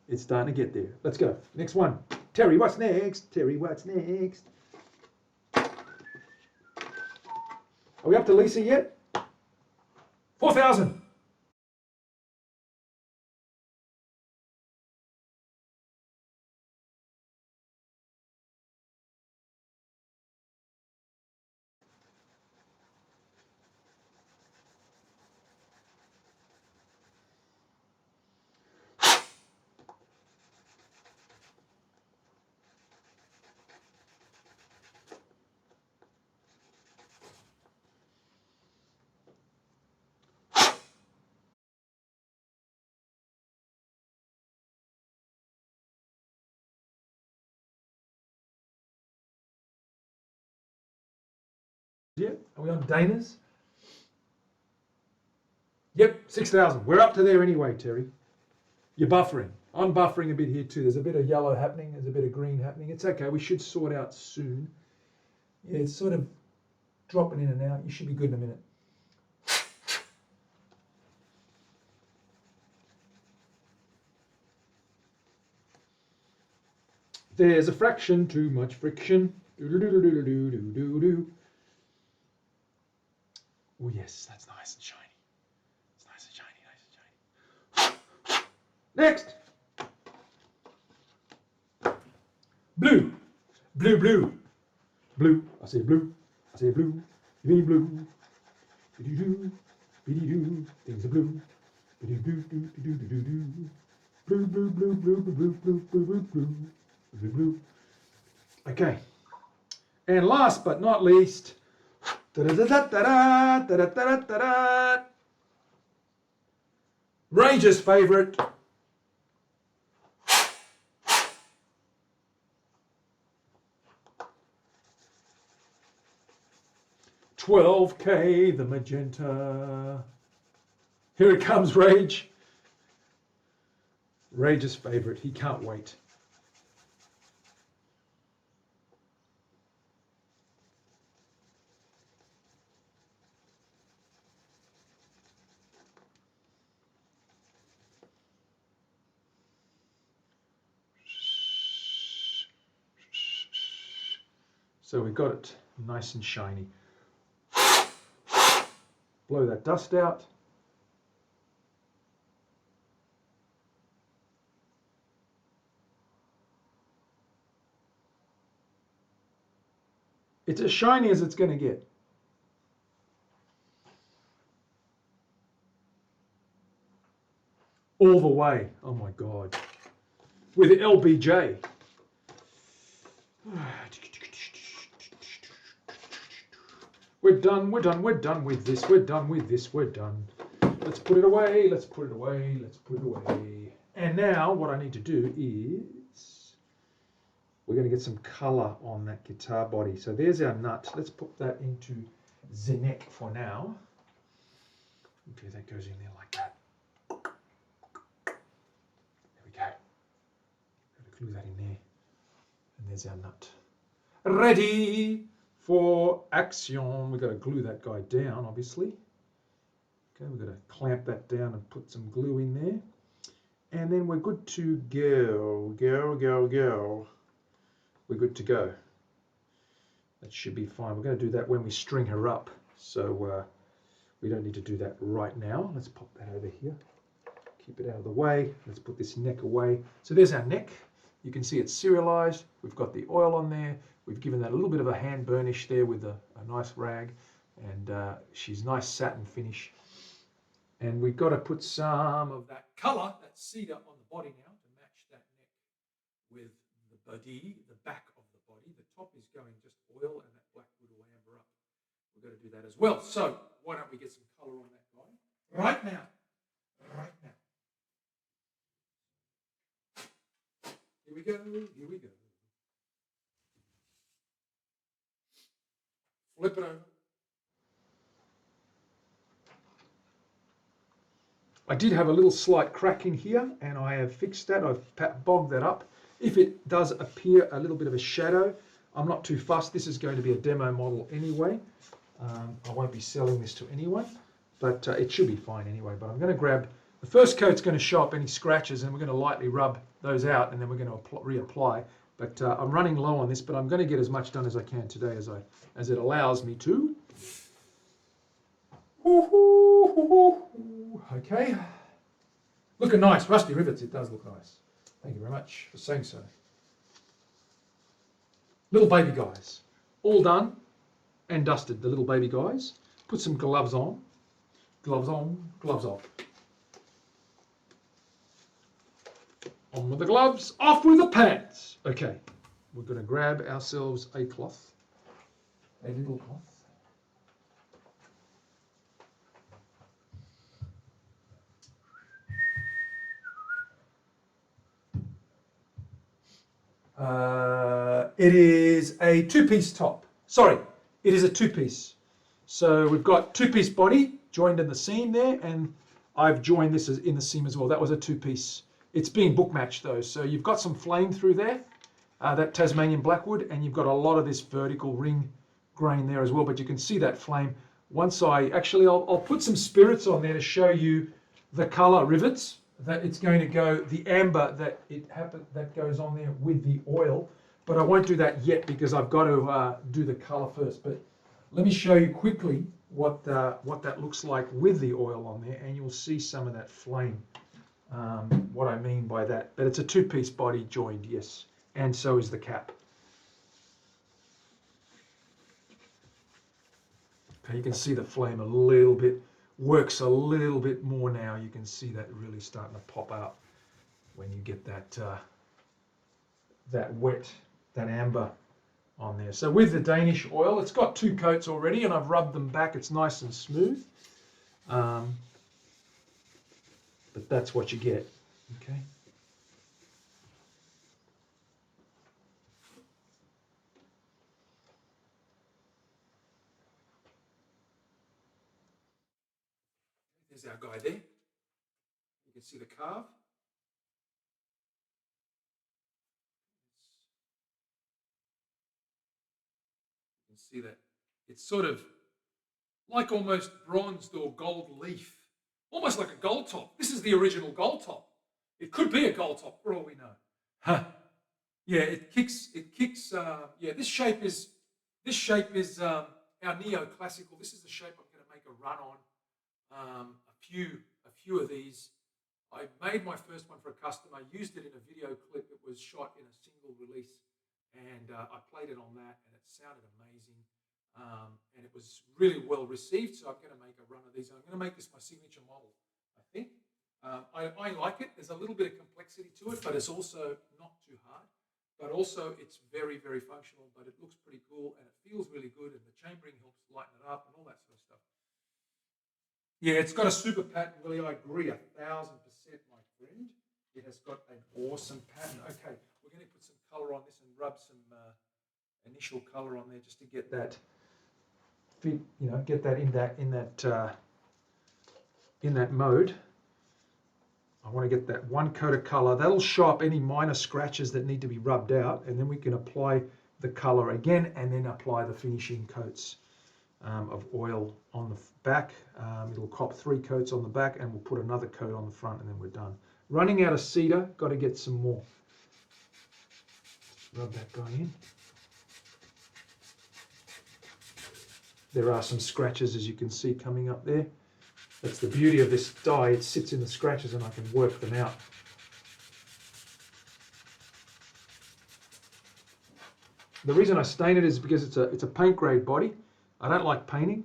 It's starting to get there. Let's go. Next one. Terry, what's next? Terry, what's next? Are we up to Lisa yet? 4,000. Yeah, are we on Dana's? Yep, 6,000. We're up to there anyway, Terry. You're buffering. I'm buffering a bit here too. There's a bit of yellow happening. There's a bit of green happening. It's okay. We should sort out soon. Yeah, it's sort of dropping in and out. You should be good in a minute. There's a fraction, too much friction. Do. Oh yes, that's nice and shiny. It's nice and shiny, nice and shiny. Next. Blue. Blue, blue. Blue. I say blue. I say blue. You mean blue. Biddy-doo. Biddy-doo. Things are blue. Biddy-doo-doo-doo-doo-doo-doo. Blue, blue, blue, blue, blue, blue, blue, blue, blue, blue. Blue, blue. Okay. And last but not least, Ranger's favourite. $12K, the magenta. Here it comes, Rage. Rage's favourite. He can't wait. So we got it nice and shiny. Blow that dust out. It's as shiny as it's going to get. All the way. Oh my God. With LBJ. We're done with this, we're done with this, we're done. Let's put it away, let's put it away, let's put it away. And now what I need to do is, we're going to get some colour on that guitar body. So there's our nut. Let's put that into the neck for now. Okay, that goes in there like that. There we go. Got to glue that in there. And there's our nut. Ready for action. We've got to glue that guy down, obviously. Okay, we've got to clamp that down and put some glue in there. And then we're good to go. Go. We're good to go. That should be fine. We're going to do that when we string her up. So we don't need to do that right now. Let's pop that over here. Keep it out of the way. Let's put this neck away. So there's our neck. You can see it's serialized. We've got the oil on there. We've given that a little bit of a hand burnish there with a nice rag. And she's nice satin finish. And we've got to put some of that colour, that cedar, on the body now to match that neck with the body, the back of the body. The top is going just oil and that black wood will amber up. We've got to do that as well. So why don't we get some colour on that guy right now? Right now. Here we go. Here we go. Flip it over. I did have a little slight crack in here and I have fixed that. I've bogged that up. If it does appear a little bit of a shadow, I'm not too fussed. This is going to be a demo model anyway. I won't be selling this to anyone, but it should be fine anyway. But I'm going to grab, the first coat's going to show up any scratches and we're going to lightly rub those out and then we're going to reapply. But I'm running low on this, but I'm going to get as much done as I can today as it allows me to. Okay. Looking nice. Rusty rivets, it does look nice. Thank you very much for saying so. Little baby guys. All done and dusted, the little baby guys. Put some gloves on. Gloves on, gloves off. On with the gloves, off with the pants. Okay. We're going to grab ourselves a cloth. A little cloth. It is a two-piece top. Sorry, it is a two-piece. So we've got two-piece body joined in the seam there, and I've joined this in the seam as well. That was a two-piece. It's being book matched though, so you've got some flame through there, that Tasmanian blackwood, and you've got a lot of this vertical ring grain there as well, but you can see that flame. Once I'll put some spirits on there to show you the color rivets that it's going to go, the amber that goes on there with the oil, but I won't do that yet because I've got to do the color first. But let me show you quickly what that looks like with the oil on there, and you'll see some of that flame, what I mean by that. But it's a two-piece body joined, yes, and so is the cap. Okay, you can see the flame a little bit, works a little bit more now. You can see that really starting to pop out when you get that that amber on there. So with the Danish oil, it's got 2 coats already, and I've rubbed them back. It's nice and smooth. But that's what you get. Okay. There's our guy there. You can see the carve. You can see that it's sort of like almost bronzed or gold leaf, almost like a gold top. This is the original gold top. It could be a gold top for all we know. Huh. Yeah, it kicks. Yeah, this shape is our neoclassical. This is the shape I'm going to make a run on. A few of these. I made my first one for a customer. Used it in a video clip. It was shot in a single release, and I played it on that, and it sounded amazing. And it was really well received. So I'm going to make a run of these. I'm going to make this my signature model, I think. I like it. There's a little bit of complexity to it, but it's also not too hard. But also it's very, very functional, but it looks pretty cool and it feels really good, and the chambering helps lighten it up and all that sort of stuff. Yeah, it's got a super pattern, Willie. I agree 1,000%, my friend. It has got an awesome pattern. Okay, we're going to put some color on this and rub some initial color on there just to get that fit, get that in that mode. I want to get that 1 coat of color. That'll show up any minor scratches that need to be rubbed out, and then we can apply the color again and then apply the finishing coats of oil on the back. It'll cop 3 coats on the back, and we'll put another coat on the front, and then we're done. Running out of cedar, got to get some more. Rub that guy in. There are some scratches, as you can see, coming up there. That's the beauty of this dye. It sits in the scratches and I can work them out. The reason I stain it is because it's a paint grade body. I don't like painting.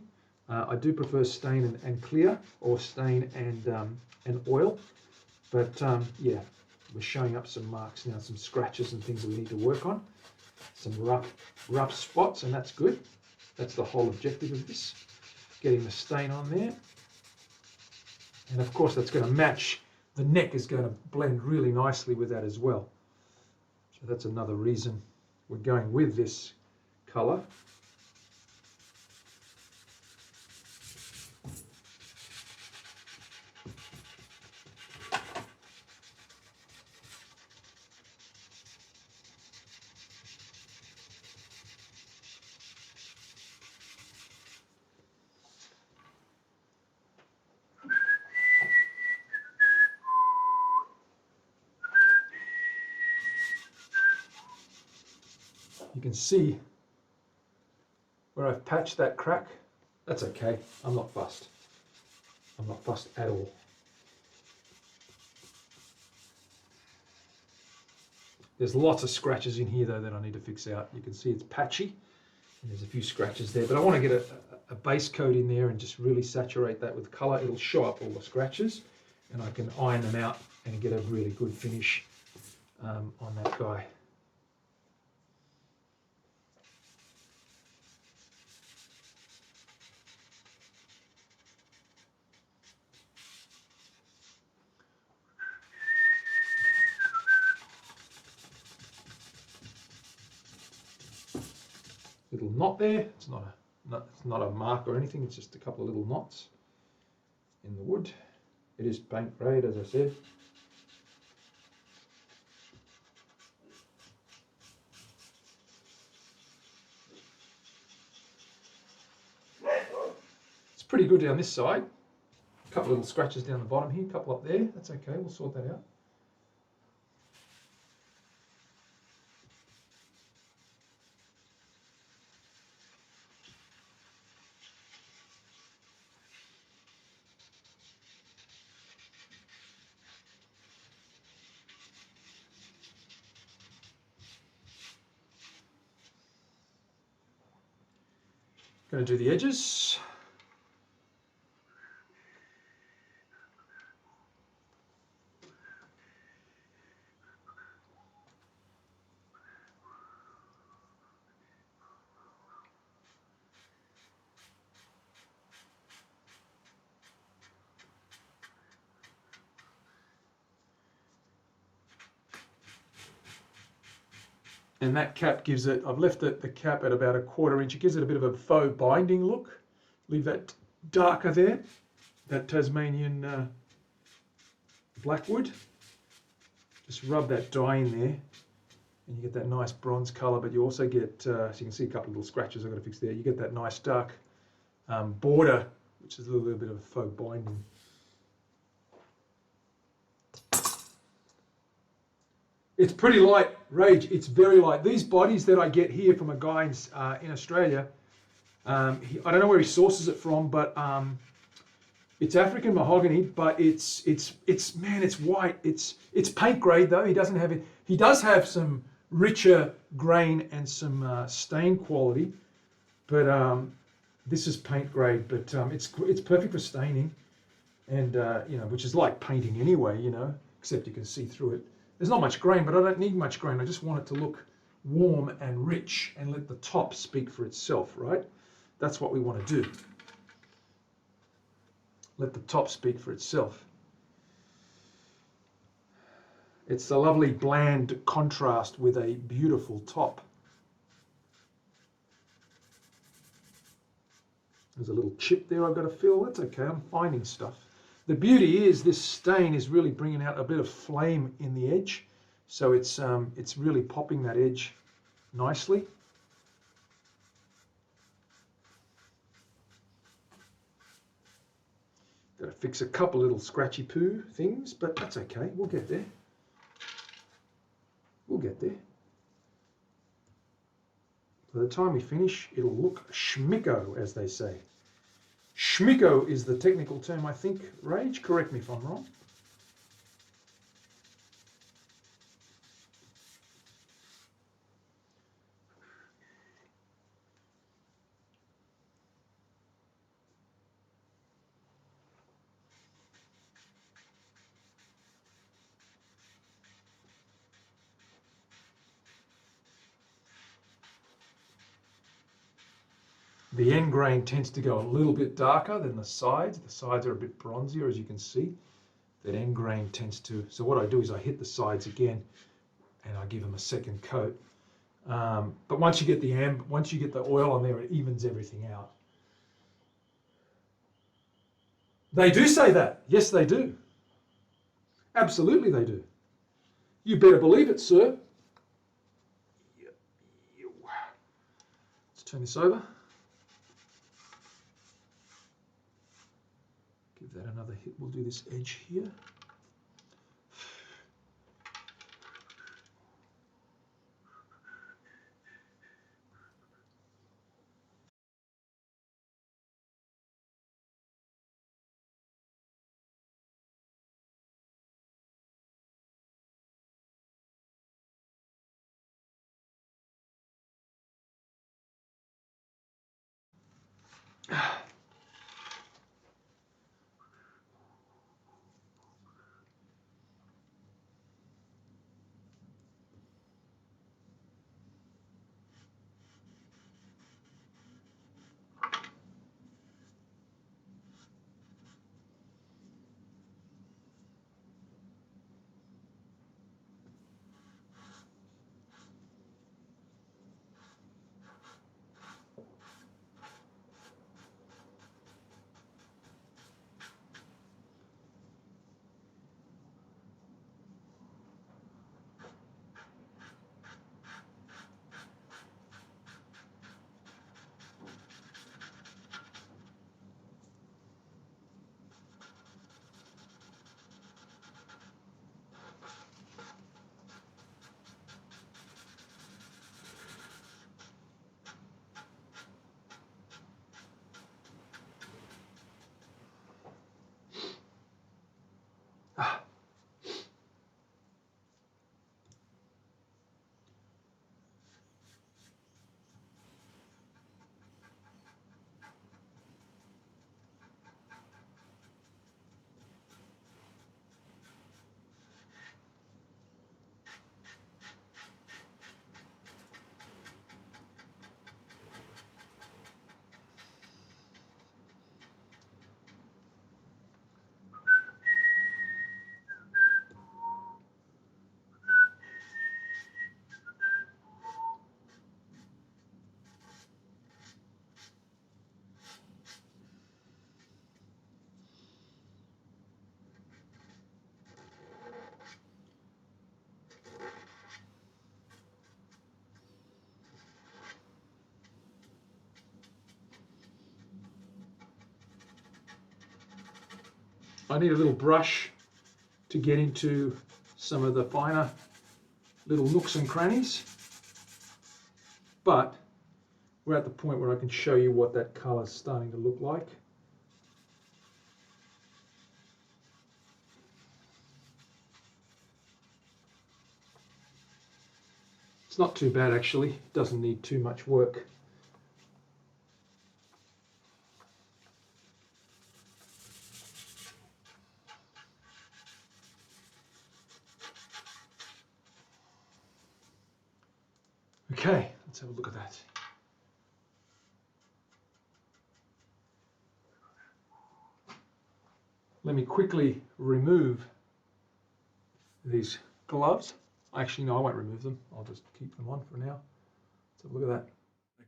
I do prefer stain and clear, or stain and oil. But yeah, we're showing up some marks now, some scratches and things that we need to work on. Some rough spots, and that's good. That's the whole objective of this, getting the stain on there. And of course that's going to match, the neck is going to blend really nicely with that as well. So that's another reason we're going with this color. You can see where I've patched that crack. That's okay, I'm not fussed. I'm not fussed at all. There's lots of scratches in here though that I need to fix out. You can see it's patchy, and there's a few scratches there, but I want to get a base coat in there and just really saturate that with color. It'll show up all the scratches, and I can iron them out and get a really good finish on that guy. Little knot there. It's not it's not a mark or anything, it's just a couple of little knots in the wood. It is paint grade, as I said. It's pretty good down this side. A couple of little scratches down the bottom here, a couple up there. That's okay, we'll sort that out. Going to do the edges. And that cap gives it, I've left the cap at about 1/4 inch. It gives it a bit of a faux binding look. Leave that darker there, that Tasmanian blackwood. Just rub that dye in there and you get that nice bronze colour, but you also get, so you can see a couple of little scratches I've got to fix there. You get that nice dark border, which is a little bit of a faux binding. It's pretty light, Rage. It's very light. These bodies that I get here from a guy in Australia, I don't know where he sources it from, but it's African mahogany. But it's man, it's white. It's paint grade though. He doesn't have it. He does have some richer grain and some stain quality, but this is paint grade. But it's perfect for staining, and you know, which is like painting anyway. You know, except you can see through it. There's not much grain, but I don't need much grain. I just want it to look warm and rich and let the top speak for itself, right? That's what we want to do. Let the top speak for itself. It's a lovely bland contrast with a beautiful top. There's a little chip there I've got to fill. That's okay, I'm finding stuff. The beauty is this stain is really bringing out a bit of flame in the edge, so it's really popping that edge nicely. Got to fix a couple little scratchy poo things, but that's okay. We'll get there. We'll get there. By the time we finish, it'll look schmicko, as they say. Schmicko is the technical term, I think. Rage, correct me if I'm wrong. The end grain tends to go a little bit darker than the sides. The sides are a bit bronzier, as you can see. That end grain tends to, so what I do is I hit the sides again and I give them a second coat. But once you get the oil on there, it evens everything out. They do say that. Yes, they do. Absolutely they do. You better believe it, sir. Let's turn this over. Give that another hit. We'll do this edge here. I need a little brush to get into some of the finer little nooks and crannies, but we're at the point where I can show you what that colour is starting to look like. It's not too bad actually, it doesn't need too much work. Okay, let's have a look at that. Let me quickly remove these gloves. Actually, no, I won't remove them. I'll just keep them on for now. Let's have a look at that.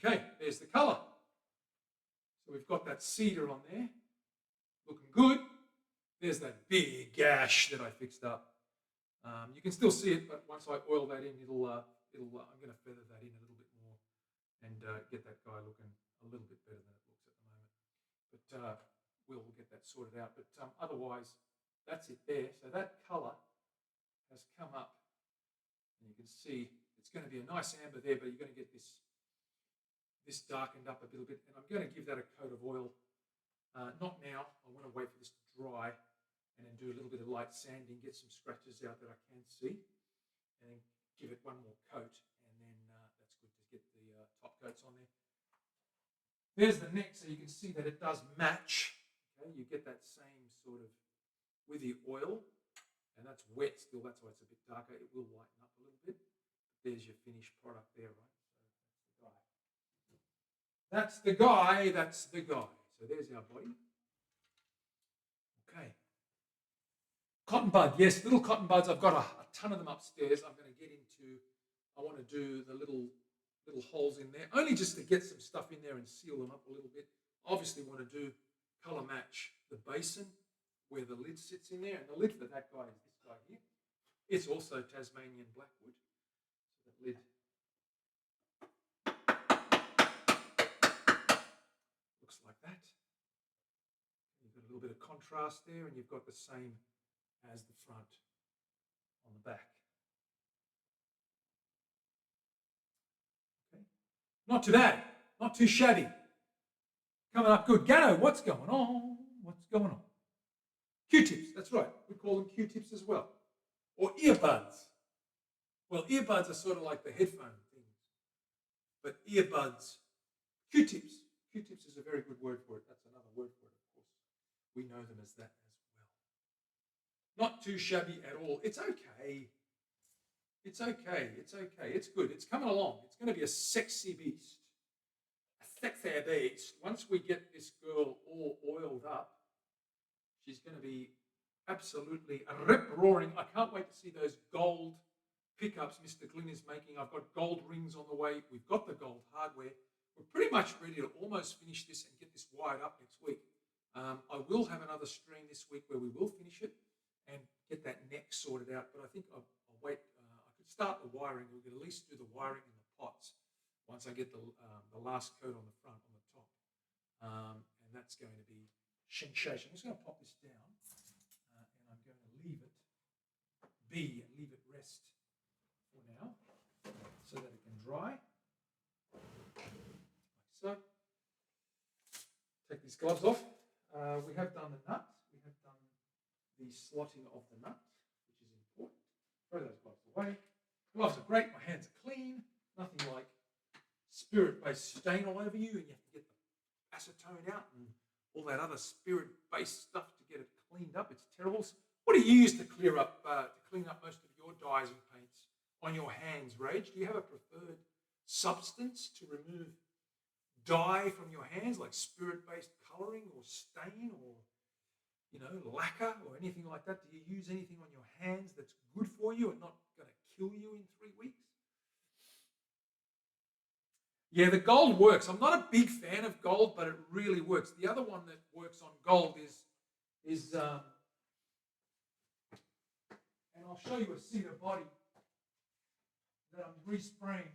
Okay, there's the colour. So we've got that cedar on there, looking good. There's that big gash that I fixed up. You can still see it, but once I oil that in, I'm going to feather that in a little bit more and get that guy looking a little bit better than it looks at the moment. But we'll get that sorted out. But otherwise, that's it there. So that colour has come up, and you can see it's going to be a nice amber there, but you're going to get this darkened up a little bit, and I'm going to give that a coat of oil. Not now. I want to wait for this to dry and then do a little bit of light sanding, get some scratches out that I can see, and then give it one more coat, and then that's good to get the top coats on there. There's the neck, so you can see that it does match. Okay, you get that same sort of with the oil, and that's wet still, that's why it's a bit darker. It will lighten up a little bit. There's your finished product there, right? So that's the guy. That's the guy. So there's our body. Okay. Cotton bud, yes, little cotton buds. I've got a ton of them upstairs. I'm going to get into, I want to do the little holes in there, only just to get some stuff in there and seal them up a little bit. Obviously want to do colour match the basin where the lid sits in there, and the lid for that guy is this guy here. It's also Tasmanian blackwood. So that lid looks like that. You've got a little bit of contrast there, and you've got the same as the front on the back. Okay. Not too bad, not too shabby. Coming up good. Gano, what's going on? What's going on? Q-tips, that's right. We call them Q-tips as well. Or earbuds. Well, earbuds are sort of like the headphone things. But earbuds, Q-tips. Q-tips is a very good word for it. That's another word for it, of course. We know them as that as well. Not too shabby at all. It's okay. It's okay. It's okay. It's good. It's coming along. It's going to be a sexy beast. A sexy beast. Once we get this girl all oiled up, she's going to be absolutely rip-roaring. I can't wait to see those gold pickups Mr. Glynn is making. I've got gold rings on the way. We've got the gold hardware. We're pretty much ready to almost finish this and get this wired up next week. I will have another stream this week where we will finish it and get that neck sorted out. But I think I'll wait. I could start the wiring. We could at least do the wiring in the pots once I get the last coat on the front, on the top. And that's going to be sensation. I'm just going to pop this down and I'm going to leave it be and leave it rest for now so that it can dry. Like so. Take these gloves off. We have done the nut. We have done the slotting of the nut, which is important. Throw those gloves away. Gloves are great. My hands are clean. Nothing like spirit-based stain all over you, and you have to get the acetone out and all that other spirit-based stuff to get it cleaned up. It's terrible. What do you use to clean up most of your dyes and paints on your hands, Rage? Do you have a preferred substance to remove dye from your hands, like spirit-based colouring or stain or, lacquer or anything like that? Do you use anything on your hands that's good for you and not going to kill you in 3 weeks? Yeah, the gold works. I'm not a big fan of gold, but it really works. The other one that works on gold is and I'll show you a cedar body that I'm respraying.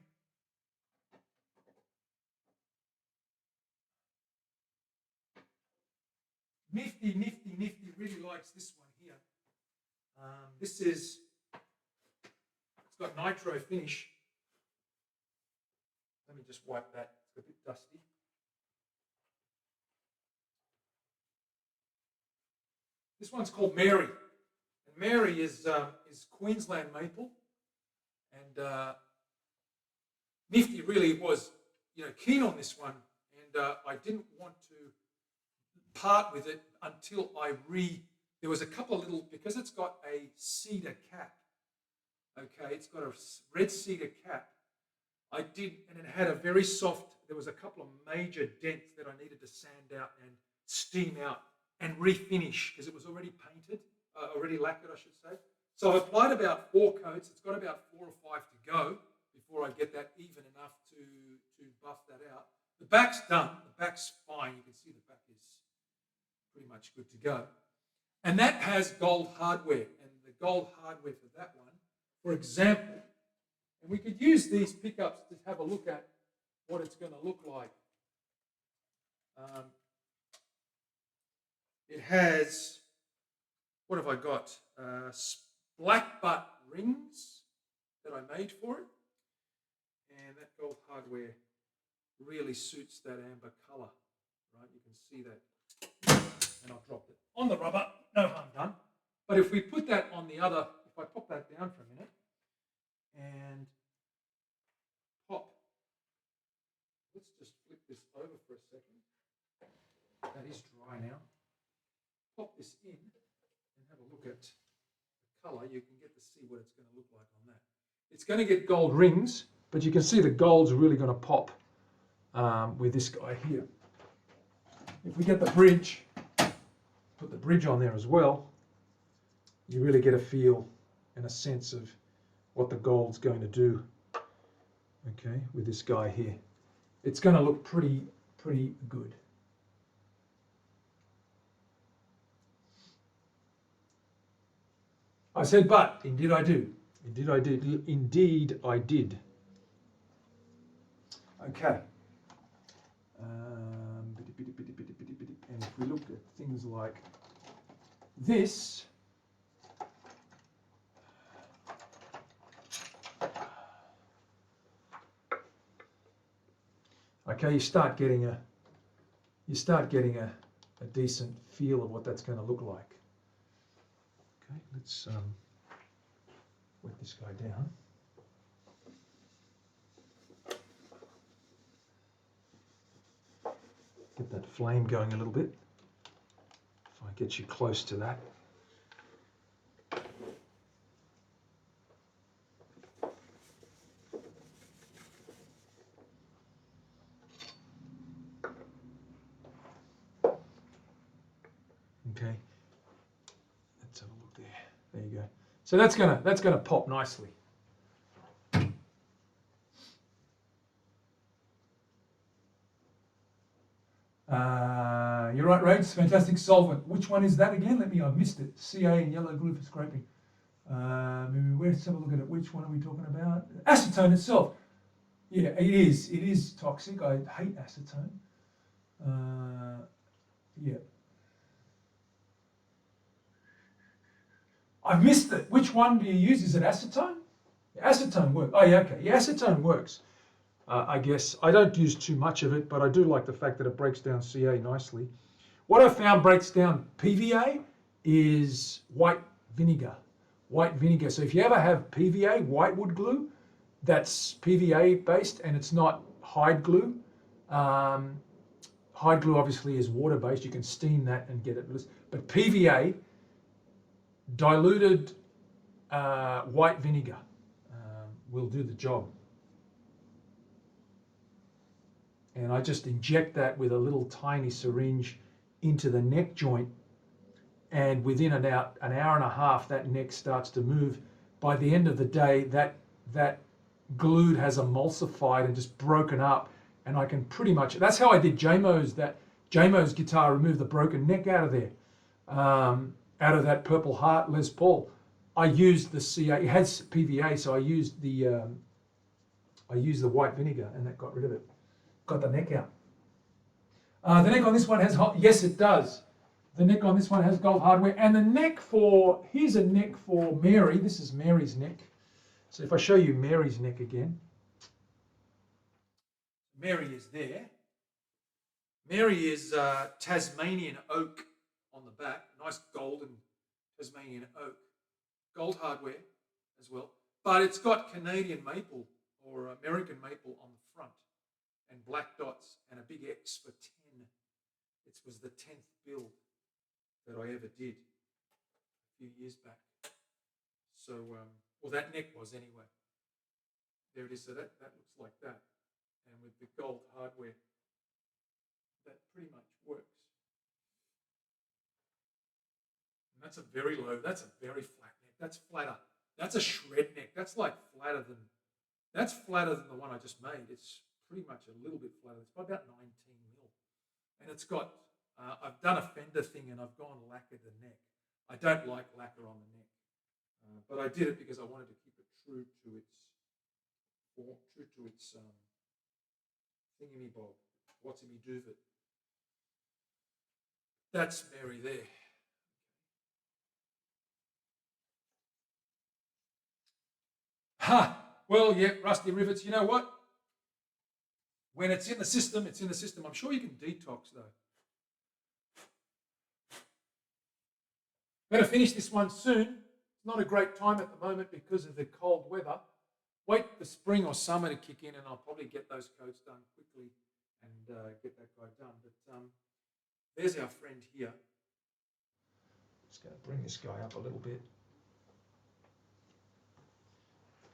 Nifty, nifty, nifty really likes this one here. This is, it's got nitro finish. Let me just wipe that, it's a bit dusty. This one's called Mary. And Mary is Queensland maple. And Nifty really was, keen on this one. And I didn't want to part with it until there was a couple of little, because it's got a cedar cap. Okay, it's got a red cedar cap. And it had a very soft, there was a couple of major dents that I needed to sand out and steam out and refinish because it was already painted, already lacquered, I should say. So I applied about 4 coats. It's got about 4 or 5 to go before I get that even enough to buff that out. The back's done. The back's fine. You can see the back is pretty much good to go. And that has gold hardware. And the gold hardware for that one, for example, and we could use these pickups to have a look at what it's going to look like. It has, what have I got? Black butt rings that I made for it. And that gold hardware really suits that amber color, right? You can see that. And I've dropped it on the rubber, no harm done. But if we put that on the other, if I pop that down for a minute and pop, let's just flip this over for a second. That is dry now. Pop this in and have a look at the color. You can get to see what it's going to look like on that. It's going to get gold rings, but you can see the gold's really going to pop with this guy here. If we get the bridge, put the bridge on there as well, you really get a feel and a sense of what the gold's going to do, okay, with this guy here. It's going to look pretty good. I said, but indeed I do. Indeed I did. Indeed I did. Okay. And if we look at things like this, okay, you start getting a decent feel of what that's going to look like. Okay, let's wet this guy down. Get that flame going a little bit. If I get you close to that. Okay. Let's have a look there. There you go. So that's gonna pop nicely. You're right, Rage. Fantastic solvent. Which one is that again? I've missed it. CA and yellow glue for scraping. Let's have a look at it. Which one are we talking about? Acetone itself. Yeah, it is. It is toxic. I hate acetone. Yeah. I've missed it. Which one do you use? Is it acetone? Acetone works. Oh, yeah, okay. Yeah, acetone works. I guess I don't use too much of it, but I do like the fact that it breaks down CA nicely. What I found breaks down PVA is white vinegar. White vinegar. So if you ever have PVA, whitewood glue, that's PVA based and it's not hide glue. Hide glue obviously is water based. You can steam that and get it loose. But PVA, diluted white vinegar, will do the job. And I just inject that with a little tiny syringe into the neck joint, and within an hour and a half that neck starts to move. By the end of the day, that glued has emulsified and just broken up, and I can pretty much, that's how I did JMO's guitar, remove the broken neck out of there, out of that Purple Heart Les Paul. I used the CA, it has PVA, so I used the white vinegar, and that got rid of it. Got the neck out. The neck on this one has hot. Yes, it does. The neck on this one has gold hardware, and the neck for, here's a neck for Mary. This is Mary's neck. So if I show you Mary's neck again, Mary is there. Mary is Tasmanian oak on the back, nice golden Tasmanian oak, gold hardware as well, but it's got Canadian maple or American maple on the front and black dots and a big X for 10. It was the 10th build that I ever did a few years back. So, well, that neck was anyway. There it is. So that looks like that. And with the gold hardware, that pretty much works. And that's a very low, that's a very flat neck. That's flatter. That's a shred neck. That's like flatter than the one I just made. It's pretty much a little bit flatter. It's about 19 mil. And it's got, I've done a fender thing and I've gone lacquered the neck. I don't like lacquer on the neck. But I did it because I wanted to keep it true to its thingy-me-bob, what's-me-doovit. That's Mary there. Ha! Well, yeah, rusty rivets. You know what? When it's in the system, it's in the system. I'm sure you can detox, though. I'm going to finish this one soon. It's not a great time at the moment because of the cold weather. Wait for spring or summer to kick in and I'll probably get those coats done quickly and get that guy done. But there's our friend here. Just going to bring this guy up a little bit.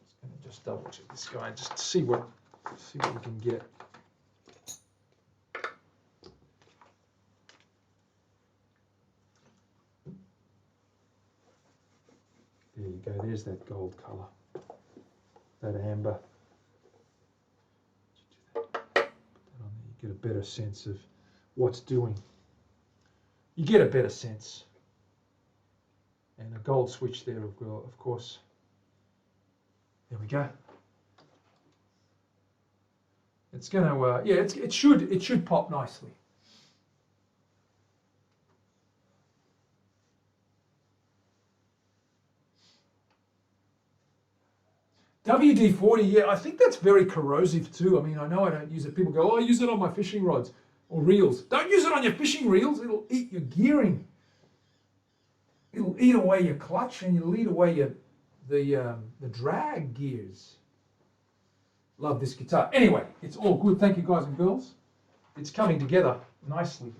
Just going to just double check this guy just to see what we can get. There you go, there's that gold colour, that amber. Put that on there, you get a better sense of what's doing. You get a better sense. And a gold switch there, of course. There we go. It's going to, yeah, it should pop nicely. WD-40, yeah, I think that's very corrosive too. I mean, I know I don't use it. People go, oh, I use it on my fishing rods or reels. Don't use it on your fishing reels. It'll eat your gearing. It'll eat away your clutch and it'll eat away the drag gears. Love this guitar. Anyway, it's all good. Thank you, guys and girls. It's coming together nicely.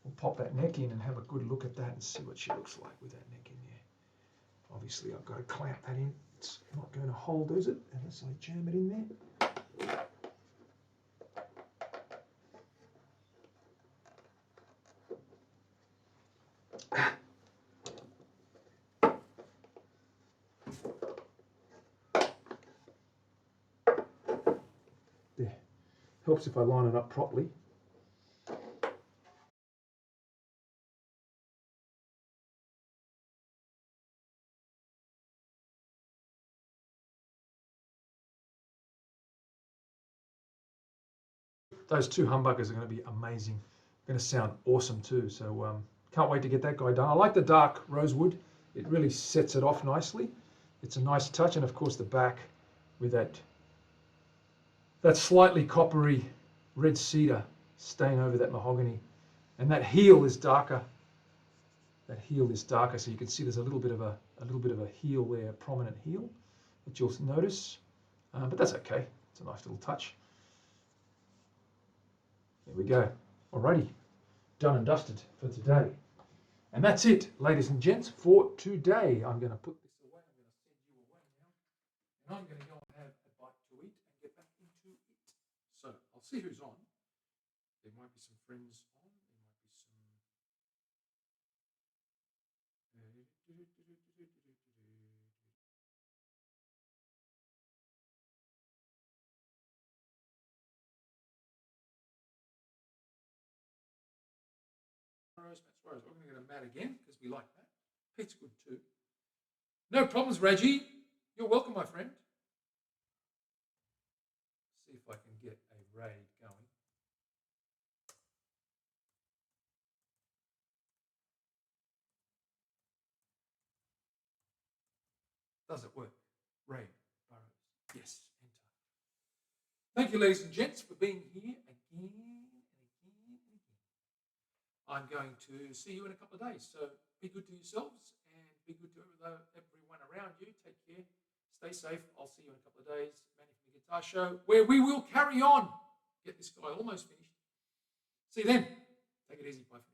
We'll pop that neck in and have a good look at that and see what she looks like with that neck in there. Obviously, I've got to clamp that in. It's not going to hold, is it? Unless I jam it in there. There. Helps if I line it up properly. Those two humbuckers are going to be amazing. Going to sound awesome too. So can't wait to get that guy done. I like the dark rosewood. It really sets it off nicely. It's a nice touch, and of course the back with that slightly coppery red cedar stain over that mahogany, and that heel is darker. That heel is darker, so you can see there's a little bit of a heel there, a prominent heel that you'll notice, but that's okay. It's a nice little touch. There we go. Alrighty, done and dusted for today. And that's it, ladies and gents, for today. I'm going to put this away. I'm going to send you away now. And I'm going to go and have a bite to eat and get back into it. So I'll see who's on. There might be some friends on. There might be some... We're going to get a mat again because we like that. Pete's good too. No problems, Reggie. You're welcome, my friend. See if I can get a raid going. Does it work? Ray Burrows. Yes, enter. Thank you, ladies and gents, for being here again and again and again. I'm going to see you in a couple of days. So be good to yourselves and be good to everyone around you. Take care. Stay safe. I'll see you in a couple of days. Manny from the Guitar Show, where we will carry on. Get this guy almost finished. See you then. Take it easy. Bye for now.